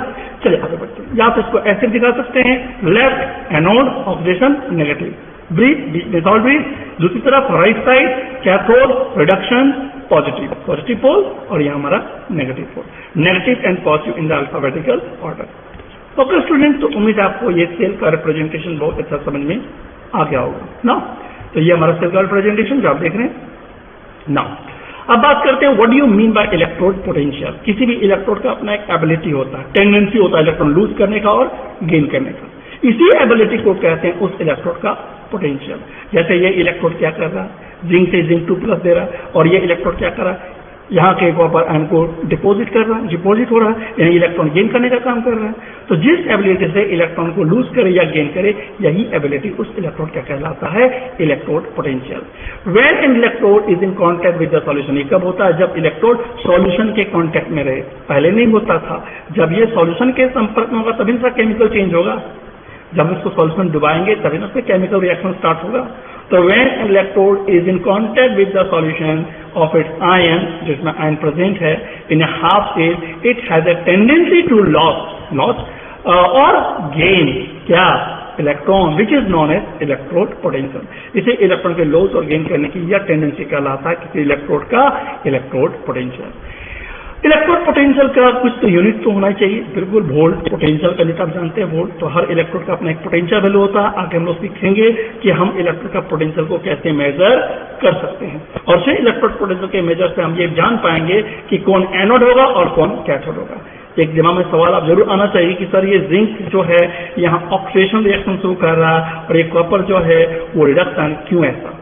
चलिए आगे बढ़ते हैं. या तो इसको ऐसे दिखा सकते हैं, left anode oxidation negative, bridge method bridge. दूसरी तरफ right side cathode reduction positive, positive pole, और यहाँ हमारा negative pole, negative and positive in the alphabetical order. Okay student, तो उम्मीद है आपको ये सेल का रिप्रेजेंटेशन बहुत अच्छा समझ में आ गया होगा ना. तो ये हमारा सेल का रिप्रेजेंटेशन जो आप देख रहे हैं ना. अब बात करते हैं what do you mean by electrode potential. किसी भी इलेक्ट्रोड का अपना एक एबिलिटी होता है, टेंडेंसी होता है इलेक्ट्रॉन लूज करने का और गेन करने का. इसी एबिलिटी को कहते हैं उस इलेक्ट्रोड का पोटेंशियल. जैसे ये इलेक्ट्रोड क्या कर रहा है, जिंक से जिंक 2 प्लस दे रहा है, और ये इलेक्ट्रोड क्या कर रहा है, यहाँ के कॉपर आयन को डिपॉजिट कर रहा है, डिपॉजिट हो रहा है, यानी इलेक्ट्रॉन गेन करने का काम कर रहा है. तो जिस एबिलिटी से इलेक्ट्रॉन को लूज करे या गेन करे, यही एबिलिटी उस इलेक्ट्रोड क्या कहलाता है, electrode potential. When an electrode is in contact with the solution. ये कब होता है, जब इलेक्ट्रोड सॉल्यूशन के कांटेक्ट में रहे. पहले नहीं होता था. जब ये सॉल्यूशन के संपर्क में होगा तभी इसका केमिकल चेंज होगा. जब इसको सॉल्यूशन डुबाएंगे तभी उसमें केमिकल रिएक्शन स्टार्ट होगा. तो when an electrode is in contact with the solution of its ion, जिसमें ion present है in a half shell, it has a tendency to loss or gain क्या electron, which is known as electrode potential. इसे electron के loss और gain करने की यह tendency कहलाता है किसी इलेक्ट्रोड का इलेक्ट्रोड पोटेंशियल. इलेक्ट्रोड पोटेंशियल का कुछ तो यूनिट तो होना चाहिए. बिल्कुल, वोल्ट पोटेंशियल का यूनिट आप जानते हैं, वोल्ट. तो हर इलेक्ट्रोड का अपना एक पोटेंशियल वैल्यू होता है. आगे हम लोग सीखेंगे कि हम इलेक्ट्रोड का पोटेंशियल को कैसे मेजर कर सकते हैं, और फिर इलेक्ट्रोड पोटेंशियल के मेजर से हम ये जान पाएंगे कि कौन एनोड होगा और कौन कैथोड होगा. एक दिमाग में सवाल आप जरूर आना चाहिए कि सर ये जिंक जो है यहाँ ऑक्सीडेशन रिएक्शन शुरू कर रहा है और ये कॉपर जो है वो रिडक्शन, क्यों ऐसा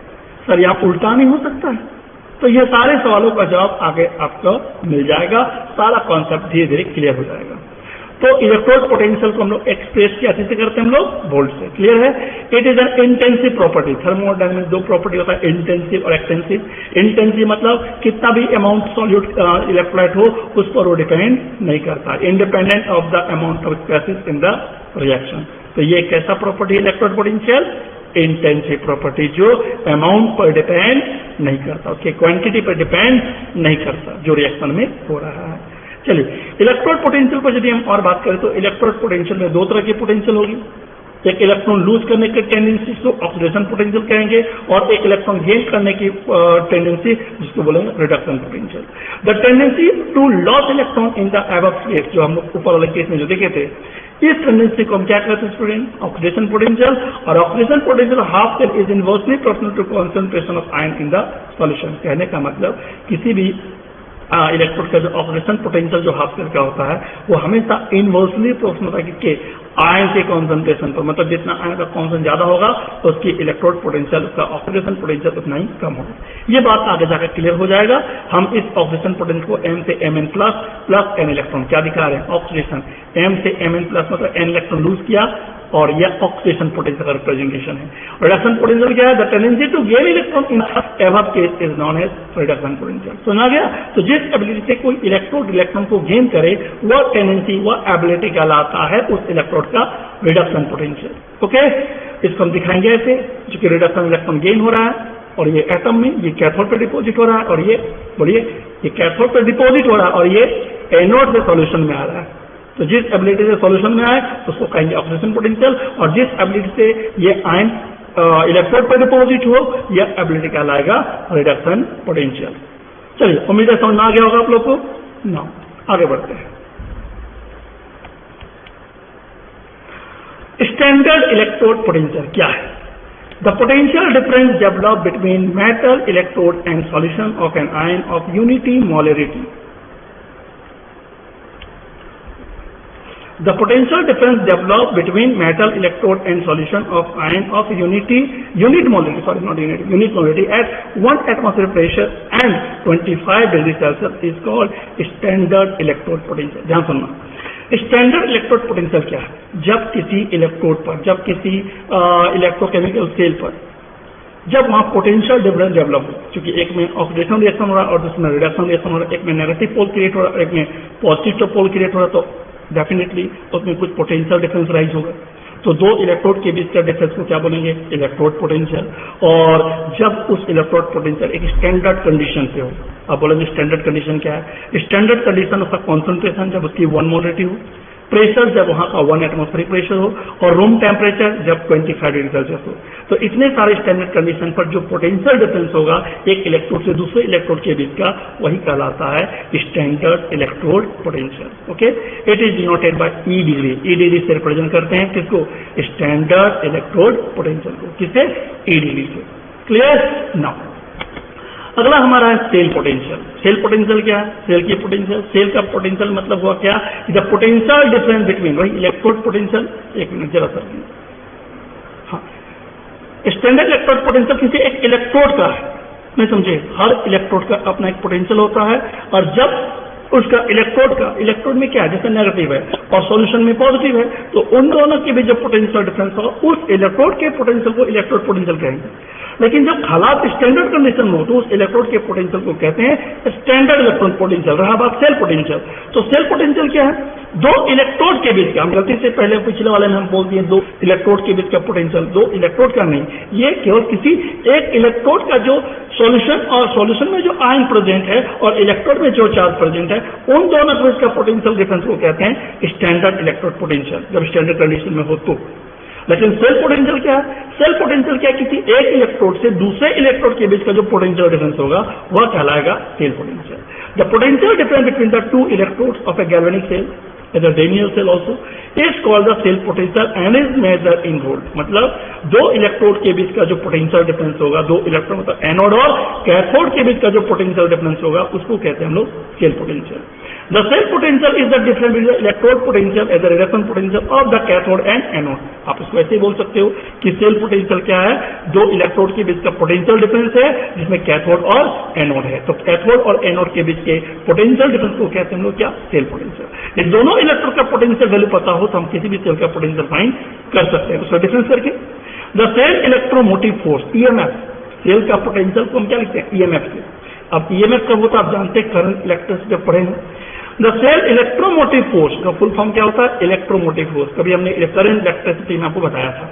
सर, यहाँ उल्टा नहीं हो सकता है. तो ये सारे सवालों का जवाब आगे आपको मिल जाएगा. सारा कॉन्सेप्ट धीरे धीरे क्लियर हो जाएगा. तो इलेक्ट्रोड पोटेंशियल को हम लोग एक्सप्रेस क्या चीज से करते हैं हम लोग, वोल्ट से. क्लियर है. It is an intensive property. Thermodynamics 2 property होता है, इंटेंसिव और एक्सटेंसिव. इंटेंसिव मतलब कितना भी अमाउंट सॉल्यूट इलेक्ट्रोलाइट हो उस पर वो डिपेंड नहीं करता, independent of the amount of species in the reaction. तो ये कैसा property electrode potential, intensive property, जो अमाउंट पर डिपेंड नहीं करता, उसके क्वांटिटी पर डिपेंड नहीं करता जो रिएक्शन में हो रहा है. चलिए, इलेक्ट्रोड पोटेंशियल पर यदि हम और बात करें तो इलेक्ट्रोड पोटेंशियल में 2 तरह की पोटेंशियल होगी. एक इलेक्ट्रॉन लूज करने की टेंडेंसी को ऑक्सीडेशन पोटेंशियल कहेंगे, और एक इलेक्ट्रॉन गेन करने की टेंडेंसी जिसको बोलेंगे reduction potential. The tendency to loss electron in the above case, जो हम लोग ऊपर वाले केस में जो देखे थे, इस टेंडेंसी को हम क्या कहते हैं स्टूडेंट, ऑक्सीडेशन पोटेंशियल. और oxidation potential half cell is inversely proportional to concentration of ion in the solution. कहने का मतलब किसी भी इलेक्ट्रोड का जो ऑक्सीडेशन पोटेंशियल जो हाफ सेल का होता है वो हमेशा इनवर्सली प्रोपोर्शनल होता है कि आयन के कॉन्सेंट्रेशन पर. मतलब जितना आयन का कॉन्सेंट्रेशन ज्यादा होगा तो उसकी इलेक्ट्रोड पोटेंशियल, उसका ऑक्सीडेशन पोटेंशियल उतना ही कम होगा. ये बात आगे जाकर क्लियर हो जाएगा. हम इस ऑक्सीडेशन पोटेंशियल को M से Mn प्लस N इलेक्ट्रॉन क्या दिखा रहे हैं, ऑक्सीडेशन. M से Mn प्लस मतलब N इलेक्ट्रॉन लूज किया, और यह ऑक्सीडेशन पोटेंशियल का रिप्रेजेंटेशन है. रिडक्शन पोटेंशियल क्या है, the tendency to gain electron in above case is known as reduction potential. सुना गया. तो जिस एबिलिटी से कोई इलेक्ट्रोड इलेक्ट्रॉन को गेन करे वह टेंडेंसी, वह एबिलिटी कहलाता है उस इलेक्ट्रोड का रिडक्शन पोटेंशियल. ओके, इसको हम दिखाएंगे ऐसे, जो कि रिडक्शन इलेक्ट्रॉन गेन हो रहा है और ये एटम में, ये कैथोड पे डिपॉजिट हो रहा है, और ये बोलिए ये कैथोड पे डिपॉजिट हो रहा है और ये एनोड से सॉल्यूशन में आ रहा है. तो जिस एबिलिटी से सॉल्यूशन में आए उसको कहेंगे ऑक्सीडेशन पोटेंशियल, और जिस एबिलिटी से ये आयन इलेक्ट्रोड पर डिपॉजिट हो यह एबिलिटी कहलाएगा रिडक्शन पोटेंशियल. चलिए, उम्मीद है समझ में आ गया होगा आप लोग को ना. आगे बढ़ते हैं. स्टैंडर्ड इलेक्ट्रोड पोटेंशियल क्या है. The potential difference develop between metal electrode and solution of an ion of unity molarity. The potential difference developed between metal electrode and solution of ion of unit molarity at 1 atmosphere pressure and 25 degree Celsius is called standard electrode potential. ध्यान सुनना, standard electrode potential क्या है? जब किसी electrode पर, जब किसी electrochemical cell पर, जब वहां पोटेंशियल डिफरेंस डेवलप हो, क्योंकि एक में ऑक्सीडेशन रिएक्शन हो रहा है और दूसरे में रिडक्शन रिएक्शन हो रहा है, एक में नेगेटिव पोल क्रिएट हो रहा है, एक में पॉजिटिव पोल क्रिएट हो रहा है, तो डेफिनेटली उसमें कुछ पोटेंशियल डिफरेंस राइज होगा। तो दो इलेक्ट्रोड के बीच का डिफरेंस को क्या बोलेंगे? Electrode potential. और जब उस इलेक्ट्रोड पोटेंशियल एक स्टैंडर्ड कंडीशन पे हो, आप बोलेंगे स्टैंडर्ड कंडीशन क्या है? स्टैंडर्ड कंडीशन उसका कॉन्सेंट्रेशन जब उसकी 1 मोलरिटी हो, प्रेशर जब वहां का 1 एटमॉस्फेरिक प्रेशर हो, और रूम टेम्परेचर जब 25 डिग्री सेल्सियस हो। तो इतने सारे स्टैंडर्ड कंडीशन पर जो पोटेंशियल डिफरेंस होगा एक इलेक्ट्रोड से दूसरे इलेक्ट्रोड के बीच का, वही कहलाता है standard electrode potential. Okay, it is denoted by E degree. E degree से रिप्रेजेंट करते हैं किसको? स्टैंडर्ड इलेक्ट्रोड पोटेंशियल को। किससे? ई डिग्री से। क्लियर? नाउ अगला हमारा है सेल पोटेंशियल। सेल पोटेंशियल क्या है? सेल की पोटेंशियल, सेल का पोटेंशियल मतलब हुआ क्या? द पोटेंशियल डिफरेंस बिटवीन, वही इलेक्ट्रोड पोटेंशियल। एक मिनट जरा सर, हाँ, स्टैंडर्ड इलेक्ट्रोड पोटेंशियल किसी एक इलेक्ट्रोड का है, नहीं समझे? हर इलेक्ट्रोड का अपना एक पोटेंशियल होता है, और जब उसका इलेक्ट्रोड में क्या है? जैसे नेगेटिव है और सॉल्यूशन में पॉजिटिव है, तो उन दोनों के बीच जो पोटेंशियल डिफरेंस होगा उस इलेक्ट्रोड के पोटेंशियल को इलेक्ट्रोड पोटेंशियल कहेंगे। लेकिन जब हालात स्टैंडर्ड कंडीशन में हो तो उस इलेक्ट्रोड के पोटेंशियल को कहते हैं स्टैंडर्ड इलेक्ट्रॉन पोटेंशियल। रहा बात सेल पोटेंशियल, तो सेल पोटेंशियल क्या है? दो इलेक्ट्रोड के बीच का, हम गलती से पहले पिछले वाले में हम बोल दिए दो इलेक्ट्रोड के बीच का पोटेंशियल, दो इलेक्ट्रोड का नहीं, ये केवल किसी एक इलेक्ट्रोड का जो सॉल्यूशन और सॉल्यूशन में जो आयन प्रेजेंट है और इलेक्ट्रोड में जो चार्ज प्रेजेंट है, उन दोनों के बीच का पोटेंशियल डिफरेंस को कहते हैं स्टैंडर्ड इलेक्ट्रोड पोटेंशियल, जब स्टैंडर्ड कंडीशन में हो तो। लेकिन सेल पोटेंशियल क्या है? सेल पोटेंशियल क्या है? किसी एक इलेक्ट्रोड से दूसरे इलेक्ट्रोड के बीच का जो पोटेंशियल डिफरेंस होगा वह कहलाएगा cell potential. The potential difference between the two electrodes of a galvanic cell, the Daniell cell also is called the cell potential and is measured in volt। मतलब दो इलेक्ट्रोड के बीच का जो पोटेंशियल डिफरेंस होगा, दो इलेक्ट्रोड मतलब anode और कैथोड के बीच का जो पोटेंशियल डिफरेंस होगा उसको कहते हैं हम लोग cell potential. The cell potential is the difference between the electrode potential and the reduction potential of the cathode and anode। आप इसको ऐसे ही बोल सकते हो कि सेल पोटेंशियल क्या है? दो इलेक्ट्रोड के बीच का पोटेंशियल डिफरेंस है जिसमें कैथोड और एनोड है। तो कैथोड और एनोड के बीच के पोटेंशियल डिफरेंस को कहते हैं हम लोग क्या? Cell potential. ये दोनों इलेक्ट्रोड का पोटेंशियल वैल्यू पता हो तो हम किसी भी सेल का पोटेंशियल फाइंड कर सकते हैं उसका डिफरेंस करके। The cell electromotive force, EMF, cell का पोटेंशियल को हम क्या लिखते हैं? ईएमएफ से। अब ईएमएफ कब होता है आप जानते हैं, करंट इलेक्ट्रिसिटी जब पढ़े हैं। द सेल इलेक्ट्रोमोटिव फोर्स का फुल फॉर्म क्या होता है? इलेक्ट्रोमोटिव फोर्स, कभी हमने करंट इलेक्ट्रिसिटी में आपको बताया था।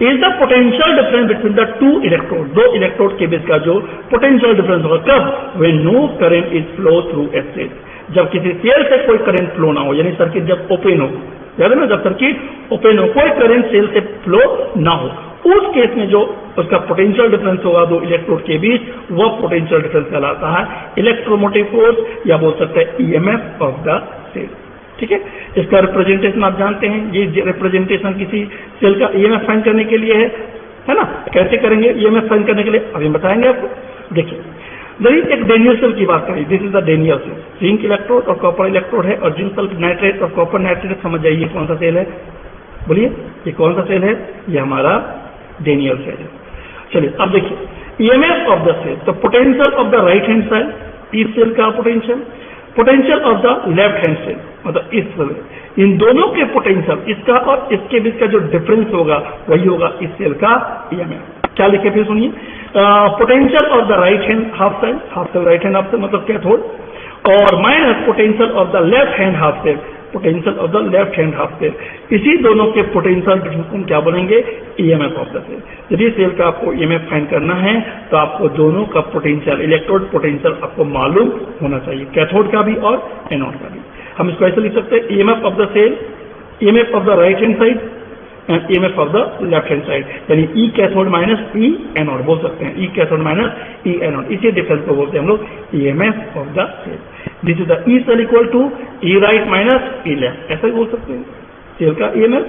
Is the potential difference between the two electrode, दो इलेक्ट्रोड के बीच का जो पोटेंशियल डिफरेंस होगा कब? When no current is flow through a cell, जब किसी सेल से कोई करंट फ्लो ना हो, यानी सर्किट जब ओपन हो, याद है ना, जब सर्किट ओपन हो, कोई करंट सेल से फ्लो ना हो, उस केस में जो उसका पोटेंशियल डिफरेंस होगा दो इलेक्ट्रोड के बीच, वह पोटेंशियल डिफरेंस कहलाता है इलेक्ट्रोमोटिव फोर्स, या बोल सकते हैं ईएमएफ ऑफ द सेल। ठीक है, इसका रिप्रेजेंटेशन आप जानते हैं, ये रिप्रेजेंटेशन किसी सेल का ईएमएफ फाइंड करने के लिए है ना। कैसे करेंगे ईएमएफ फाइंड करने के लिए अभी बताएंगे आपको। देखिए, एक डेनियल सेल की बात करें, this is the Daniell cell, zinc electrode और कॉपर इलेक्ट्रोड है, और जिंक सल्फेट नाइट्रेट और कॉपर नाइट्रेट, समझ जाइए कौन सा सेल है? बोलिए, ये कौन सा सेल है? ये हमारा डेनियल सेल है। चलिए अब देखिए, ईएमएफ ऑफ द सेल, तो potential of the right hand side, इस सेल का potential, potential of the left hand cell, मतलब इस सेल, इन दोनों के पोटेंशियल, इसका और इसके बीच का जो डिफरेंस होगा वही होगा इस सेल का ईएमएफ। क्या लिखे फिर सुनिए, potential of the right hand half cell, half cell right hand half cell मतलब कैथोड, और minus potential of the left hand half cell, potential of the left hand half cell. इसी दोनों के पोटेंशियल डिफरेंस को क्या बोलेंगे? EMF of the cell. यदि cell का आपको ईएमएफ फाइंड करना है तो आपको दोनों का पोटेंशियल, इलेक्ट्रोड पोटेंशियल आपको मालूम होना चाहिए, कैथोड का भी और एनोड का भी। हम इसको ऐसे लिख सकते हैं, EMF of the cell, EMF of the right hand side and EMF of the left hand side, यानी E cathode minus E anode बोल सकते हैं, E cathode minus E anode, इसी डिफरेंस को बोलते हैं हम लोग EMF of the cell. This is the E cell equal to E right minus E left, ऐसा ही बोल सकते हैं सेल का ईएमएफ।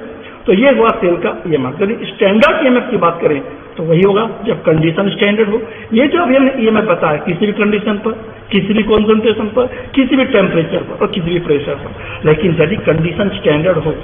तो ये हुआ सेल का ईएमएफ। यदि स्टैंडर्ड ईएमएफ की बात करें तो वही होगा जब कंडीशन स्टैंडर्ड हो। ये जो अभी हमने ईएमएफ बताया किसी भी कंडीशन पर, किसी भी कॉन्सेंट्रेशन पर, किसी भी टेम्परेचर पर और किसी भी प्रेशर पर। लेकिन यदि कंडीशन स्टैंडर्ड हो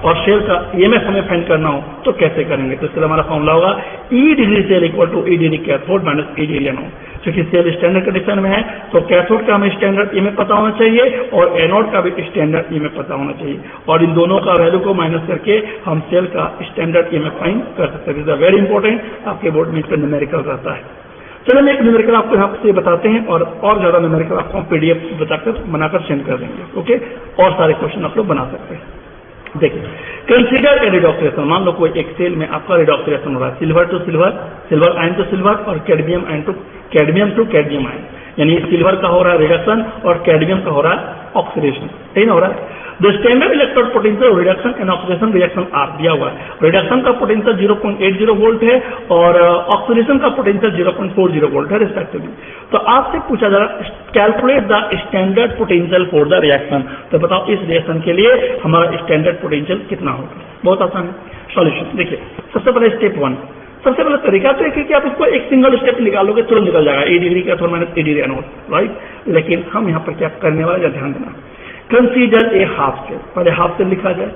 और सेल का ईएमएफ हमें फाइंड करना हो तो कैसे करेंगे? तो इसके लिए हमारा फॉर्मूला होगा E degree cell equal to E degree cathode minus E degree anode. क्योंकि सेल स्टैंडर्ड कंडीशन में है तो कैथोड का हमें स्टैंडर्ड ईएमएफ पता होना चाहिए और एनोड का भी स्टैंडर्ड ईएमएफ पता होना चाहिए, और इन दोनों का वैल्यू को माइनस करके हम सेल का स्टैंडर्ड ईएमएफ फाइंड कर सकते हैं। दिस इज वेरी इंपॉर्टेंट, आपके बोर्ड में इसका न्यूमेरिकल रहता है। चलो हम एक न्यूमेरिकल आपको यहाँ से बताते हैं और ज्यादा न्यूमेरिकल आपको हम पीडीएफ बनाकर सेंड कर देंगे। ओके, और सारे क्वेश्चन आप लोग बना सकते हैं। देखिए, कंसीडर ए रिडॉक्स रिएक्शन। मान लो कोई एक सेल में आपका रिडॉक्स रिएक्शन हो रहा है, silver to silver, silver ion to silver और cadmium ion to cadmium ion, यानी सिल्वर का हो रहा है रिडक्शन और कैडमियम का हो रहा है ऑक्सीडेशन, सही ना हो रहा है। The standard electrode potential reduction and oxidation reaction are दिया हुआ है। रिडक्शन का पोटेंशियल 0.80 वोल्ट है और ऑक्सीडेशन का पोटेंशियल 0.40 वोल्ट है रिस्पेक्टिवली। तो आपसे पूछा जा रहा है calculate the standard potential for the reaction. तो बताओ इस रिएक्शन के लिए हमारा स्टैंडर्ड पोटेंशियल कितना होगा? बहुत आसान है सॉल्यूशन। देखिए, सबसे पहले स्टेप 1, सबसे पहले तरीका तो एक है कि आप इसको एक सिंगल स्टेप निकालोगे तुरंत निकल जाएगा, ई degree cathode minus E degree anode, right. लेकिन हम यहाँ पर क्या करने वाले हैं, ध्यान देना। कंसीडर ए हाफ सेल, पहले हाफ सेल लिखा जाए,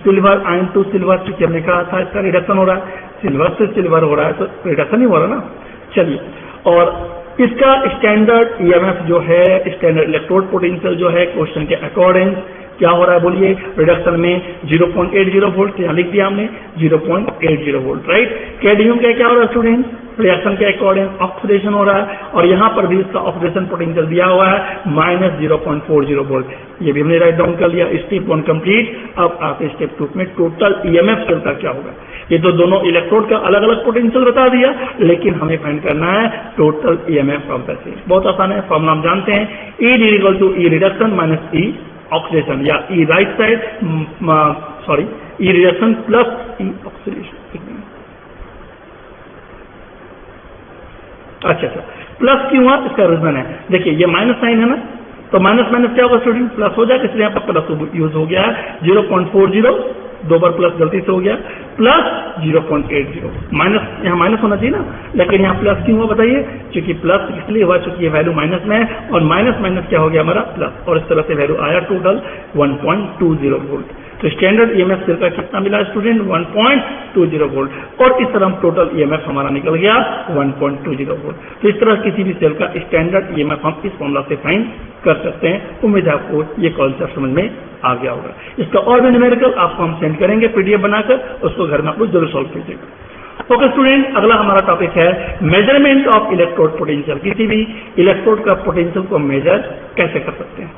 सिल्वर आयन टू सिल्वर, क्योंकि हमने कहा था इसका रिडक्शन हो रहा है, सिल्वर से सिल्वर हो रहा है तो रिडक्शन ही हो रहा है ना। चलिए, और इसका स्टैंडर्ड ईएमएफ जो है, स्टैंडर्ड इलेक्ट्रोड पोटेंशियल जो है क्वेश्चन के अकॉर्डिंग क्या हो रहा है बोलिए, रिडक्शन में 0.80 वोल्ट, यहाँ लिख दिया हमने 0.80 वोल्ट, राइट। कैडमियम का क्या हो रहा है स्टूडेंट, रिएक्शन के अकॉर्डिंग ऑक्सीडेशन हो रहा है और यहाँ पर भी इसका ऑक्सीडेशन पोटेंशियल दिया हुआ है माइनस 0.40 वोल्ट। ये भी हमने राइट डाउन कर लिया। Step 1 complete. अब आते स्टेप 2 में टोटल ईएमएफ सेल का क्या होगा। ये तो दोनों इलेक्ट्रोड का अलग अलग पोटेंशियल बता दिया, लेकिन हमें फाइंड करना है total EMF of the cell. बहुत आसान है, फॉर्मूला हम जानते हैं, E equal to E reduction minus E oxidation, या E right side sorry E reduction plus E oxidation. अच्छा, प्लस क्यों हुआ, इसका रीजन है, देखिए ये माइनस साइन है ना, तो माइनस माइनस क्या होगा स्टूडेंट, प्लस हो जाएगा, इसलिए यहाँ पर प्लस यूज हो गया है। 0.40 दो बार प्लस गलती से हो गया, प्लस 0.80, माइनस यहाँ माइनस होना चाहिए ना, लेकिन यहाँ प्लस क्यों हुआ बताइए, क्योंकि प्लस इसलिए हुआ क्योंकि ये वैल्यू माइनस में है और माइनस माइनस क्या हो गया हमारा प्लस, और इस तरह से वैल्यू आया टोटल 1.20 वोल्ट। तो स्टैंडर्ड ईएमएफ सेल का कितना मिला स्टूडेंट, 1.20 वोल्ट, और इस तरह टोटल ईएमएफ हमारा निकल गया 1.20 वोल्ट। तो इस तरह किसी भी सेल का स्टैंडर्ड ईएमएफ हम इस फॉर्मूला से फाइंड कर सकते हैं। उम्मीद है आपको ये कॉन्सेप्ट समझ में आ गया होगा। इसका और भी न्यूमेरिकल आपको हम सेंड करेंगे पीडीएफ बनाकर, उसको घर में आप लोग जरूर सॉल्व कीजिएगा। ओके स्टूडेंट, अगला हमारा टॉपिक है मेजरमेंट ऑफ इलेक्ट्रोड पोटेंशियल। किसी भी इलेक्ट्रोड का पोटेंशियल को मेजर कैसे कर सकते हैं।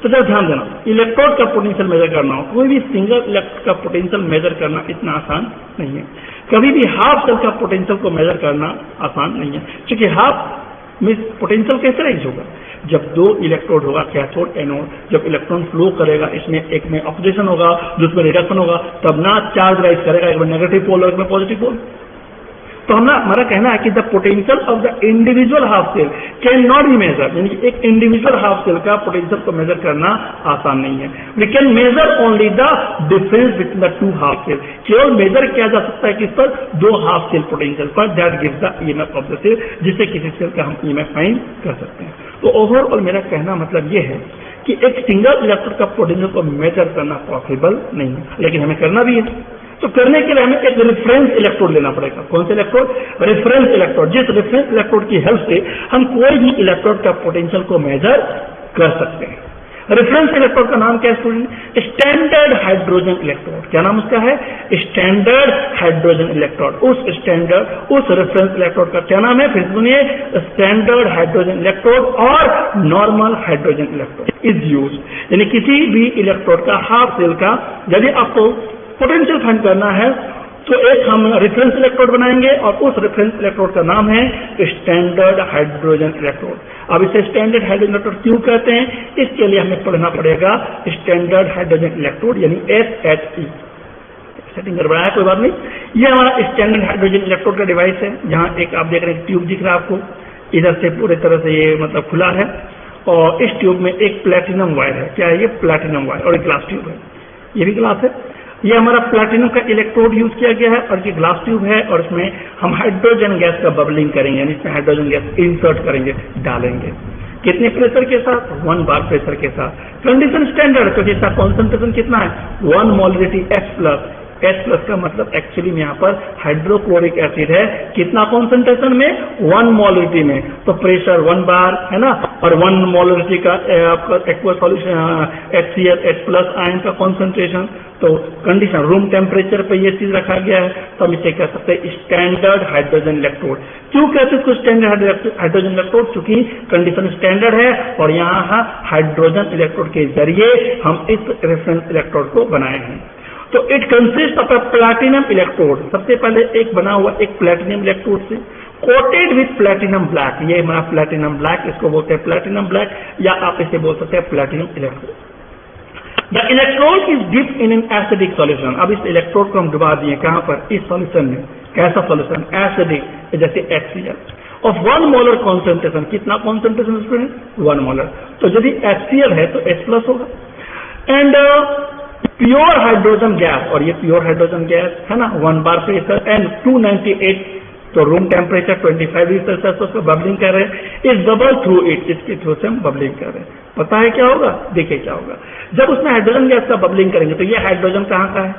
तो जरा ध्यान देना, इलेक्ट्रोड का पोटेंशियल मेजर करना हो, कोई भी सिंगल इलेक्ट्रोड का पोटेंशियल मेजर करना इतना आसान नहीं है। कभी भी हाफ सेल का पोटेंशियल को मेजर करना आसान नहीं है, क्योंकि हाफ में पोटेंशियल कैसे रेंज होगा, जब दो इलेक्ट्रोड होगा कैथोड एनोड, जब इलेक्ट्रॉन फ्लो करेगा, इसमें एक में ऑक्सीडेशन होगा दूसरे में रिडक्शन होगा, तब ना चार्ज राइज करेगा, एक में नेगेटिव पोल और एक में पॉजिटिव पोल। तो हमारा कहना है कि the potential of the individual half cell can not be measure, यानी कि एक इंडिविजुअल हाफ सेल का पोटेंशियल को मेजर करना आसान नहीं है। We can measure only the difference between the two half cell, केवल मेजर किया जा सकता है किस पर, दो हाफ सेल पोटेंशियल पर, that gives the EMF of the cell, जिससे किसी सेल का हम ईएमएफ फाइंड कर सकते हैं। तो ओवरऑल मेरा कहना मतलब ये है कि एक सिंगल इलेक्ट्रोड का पोटेंशियल को मेजर करना पॉसिबल नहीं है, लेकिन हमें करना भी है। तो करने के लिए हमें एक रेफरेंस इलेक्ट्रोड लेना पड़ेगा। कौन सा इलेक्ट्रोड, रेफरेंस इलेक्ट्रोड। जिस रेफरेंस इलेक्ट्रोड की हेल्प से हम कोई भी इलेक्ट्रोड का पोटेंशियल को मेजर कर सकते हैं। रेफरेंस इलेक्ट्रोड का नाम क्या है स्टूडेंट, स्टैंडर्ड हाइड्रोजन इलेक्ट्रोड। क्या नाम उसका है, स्टैंडर्ड हाइड्रोजन इलेक्ट्रोड। उस रेफरेंस इलेक्ट्रोड का क्या नाम है, फिर सुनिए, स्टैंडर्ड हाइड्रोजन इलेक्ट्रोड और normal hydrogen electrode is use. यानी किसी भी इलेक्ट्रोड का हाफ सेल का यदि आपको पोटेंशियल फाइंड करना है तो एक हम रेफरेंस इलेक्ट्रोड बनाएंगे और उस रेफरेंस इलेक्ट्रोड का नाम है स्टैंडर्ड हाइड्रोजन इलेक्ट्रोड। अब इसे स्टैंडर्ड हाइड्रोजन इलेक्ट्रोड क्यों कहते हैं, इसके लिए हमें पढ़ना पड़ेगा स्टैंडर्ड हाइड्रोजन इलेक्ट्रोड यानी SHE। सेटिंग गड़बड़ाया कोई बात नहीं, ये हमारा स्टैंडर्ड हाइड्रोजन इलेक्ट्रोड का डिवाइस है। जहां एक आप देख रहे हैं ट्यूब दिख रहा है आपको, इधर से पूरी तरह से ये मतलब खुला है और इस ट्यूब में एक प्लेटिनम वायर है। क्या है ये, प्लेटिनम वायर, और एक ग्लास ट्यूब है, ये भी ग्लास है। ये हमारा प्लैटिनम का इलेक्ट्रोड यूज किया गया है और ये ग्लास ट्यूब है और इसमें हम हाइड्रोजन गैस का बबलिंग करेंगे, यानी इसमें हाइड्रोजन गैस इंसर्ट करेंगे, डालेंगे। कितने प्रेशर के साथ? 1 बार प्रेशर के साथ। कंडीशन स्टैंडर्ड, क्योंकि इसका कॉन्सेंट्रेशन कितना है? 1 मोलरिटी H+ का मतलब एक्चुअली में यहाँ पर हाइड्रोक्लोरिक एसिड है, कितना कॉन्सेंट्रेशन में? 1 मोलरिटी में। तो प्रेशर 1 बार है ना, और 1 मोलरिटी का आपका aqua solution HCl H+ ion का कॉन्सेंट्रेशन। तो कंडीशन रूम टेम्परेचर पे ये चीज रखा गया है, तो हम इसे कह सकते हैं स्टैंडर्ड हाइड्रोजन इलेक्ट्रोड। क्यों कहते हैं इसको स्टैंडर्ड हाइड्रोजन इलेक्ट्रोड? क्योंकि कंडीशन स्टैंडर्ड है और यहाँ हाइड्रोजन इलेक्ट्रोड के जरिए हम इस रेफरेंस इलेक्ट्रोड को बनाए हैं। तो it consist of a platinum electrode. सबसे पहले एक बना हुआ एक प्लैटिनम इलेक्ट्रोड से कोटेड विथ प्लैटिनम ब्लैक। ये हमारा प्लैटिनम ब्लैक, इसको बोलते हैं प्लैटिनम ब्लैक, या आप इसे बोल सकते हैं platinum electrode. The electrode is dip in an acidic solution. अब इस इलेक्ट्रोड को हम डुबा दिए कहां पर? इस सॉल्यूशन में। कैसा सॉल्यूशन? एसिडिक, जैसे HCl ऑफ 1 मोलर कॉन्सेंट्रेशन। कितना कॉन्सेंट्रेशन उसमें? 1 मोलर। तो यदि HCl है तो H+ होगा। एंड प्योर हाइड्रोजन गैस, और ये प्योर हाइड्रोजन गैस है ना, 1 बार प्रेशर एंड 298, तो रूम टेम्परेचर 25 डिग्री सेल्सियस पर बबलिंग कर रहे हैं। इस बबल थ्रू इट, इसके थ्रू से हम बबलिंग कर रहे हैं। पता है क्या होगा? देखिए क्या होगा। जब उसमें हाइड्रोजन गैस का बबलिंग करेंगे तो ये हाइड्रोजन कहाँ का है?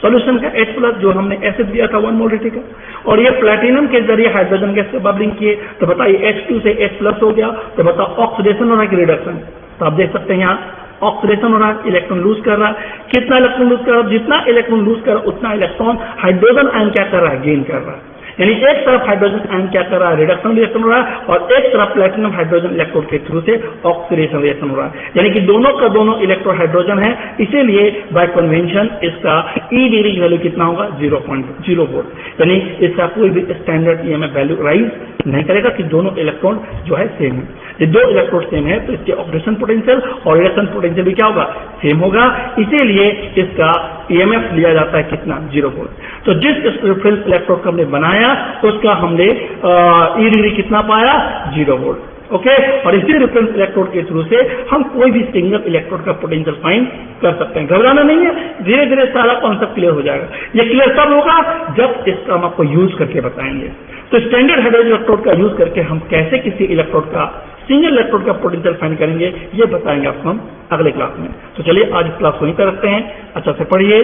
सॉल्यूशन का H+, जो हमने एसिड दिया था 1 मोलरिटी का, और ये प्लैटिनम के जरिए हाइड्रोजन गैस से बबलिंग किए, तो बताइए H2 से H+ हो गया। तो बताओ ऑक्सीडेशन हो रहा है कि रिडक्शन? तो आप देख सकते हैं यहाँ ऑक्सीडेशन हो रहा है, इलेक्ट्रॉन लूज कर रहा है। कितना इलेक्ट्रॉन लूज कर रहा है? जितना इलेक्ट्रॉन लूज कर रहा है उतना इलेक्ट्रॉन हाइड्रोजन आयन क्या कर रहा है? गेन कर रहा है। यानी एक तरफ हाइड्रोजन आयन क्या कर रहा है? रिडक्शन रिएक्शन हो रहा है, और एक तरफ प्लैटिनम हाइड्रोजन इलेक्ट्रोड के थ्रू से ऑक्सीडेशन रिएक्शन हो रहा है। यानी कि दोनों का दोनों इलेक्ट्रॉन हाइड्रोजन है, इसीलिए बाय कन्वेंशन इसका ई डिग्री की वैल्यू कितना होगा? 0.0 वोल्ट। यानी इसका कोई भी स्टैंडर्ड EMF वैल्यू राइज नहीं करेगा कि दोनों इलेक्ट्रॉन जो है सेम है। ये दो इलेक्ट्रोड सेम है तो इसके ऑपरेशन पोटेंशियल और रिडक्शन पोटेंशियल भी क्या होगा? सेम होगा। इसीलिए इसका EMF लिया जाता है कितना? 0 वोल्ट। तो जिस रेफरेंस इलेक्ट्रोड को हमने बनाया उसका हमने ई डिग्री कितना पाया? 0 वोल्ट। ओके, और इसी रेफरेंस इलेक्ट्रोड के थ्रू से हम कोई भी सिंगल इलेक्ट्रोड का पोटेंशियल फाइंड कर सकते हैं। घबराना नहीं है, धीरे धीरे सारा कॉन्सेप्ट क्लियर हो जाएगा। ये क्लियर तब होगा जब इसका हम आपको यूज करके बताएंगे। तो स्टैंडर्ड हाइड्रोजन इलेक्ट्रोड का यूज करके हम कैसे किसी इलेक्ट्रोड का, सिंगल इलेक्ट्रोड का पोटेंशियल फाइंड करेंगे, ये बताएंगे आपको हम अगले क्लास में। तो चलिए आज इस क्लास को यहीं पर रखते हैं। अच्छा से पढ़िए।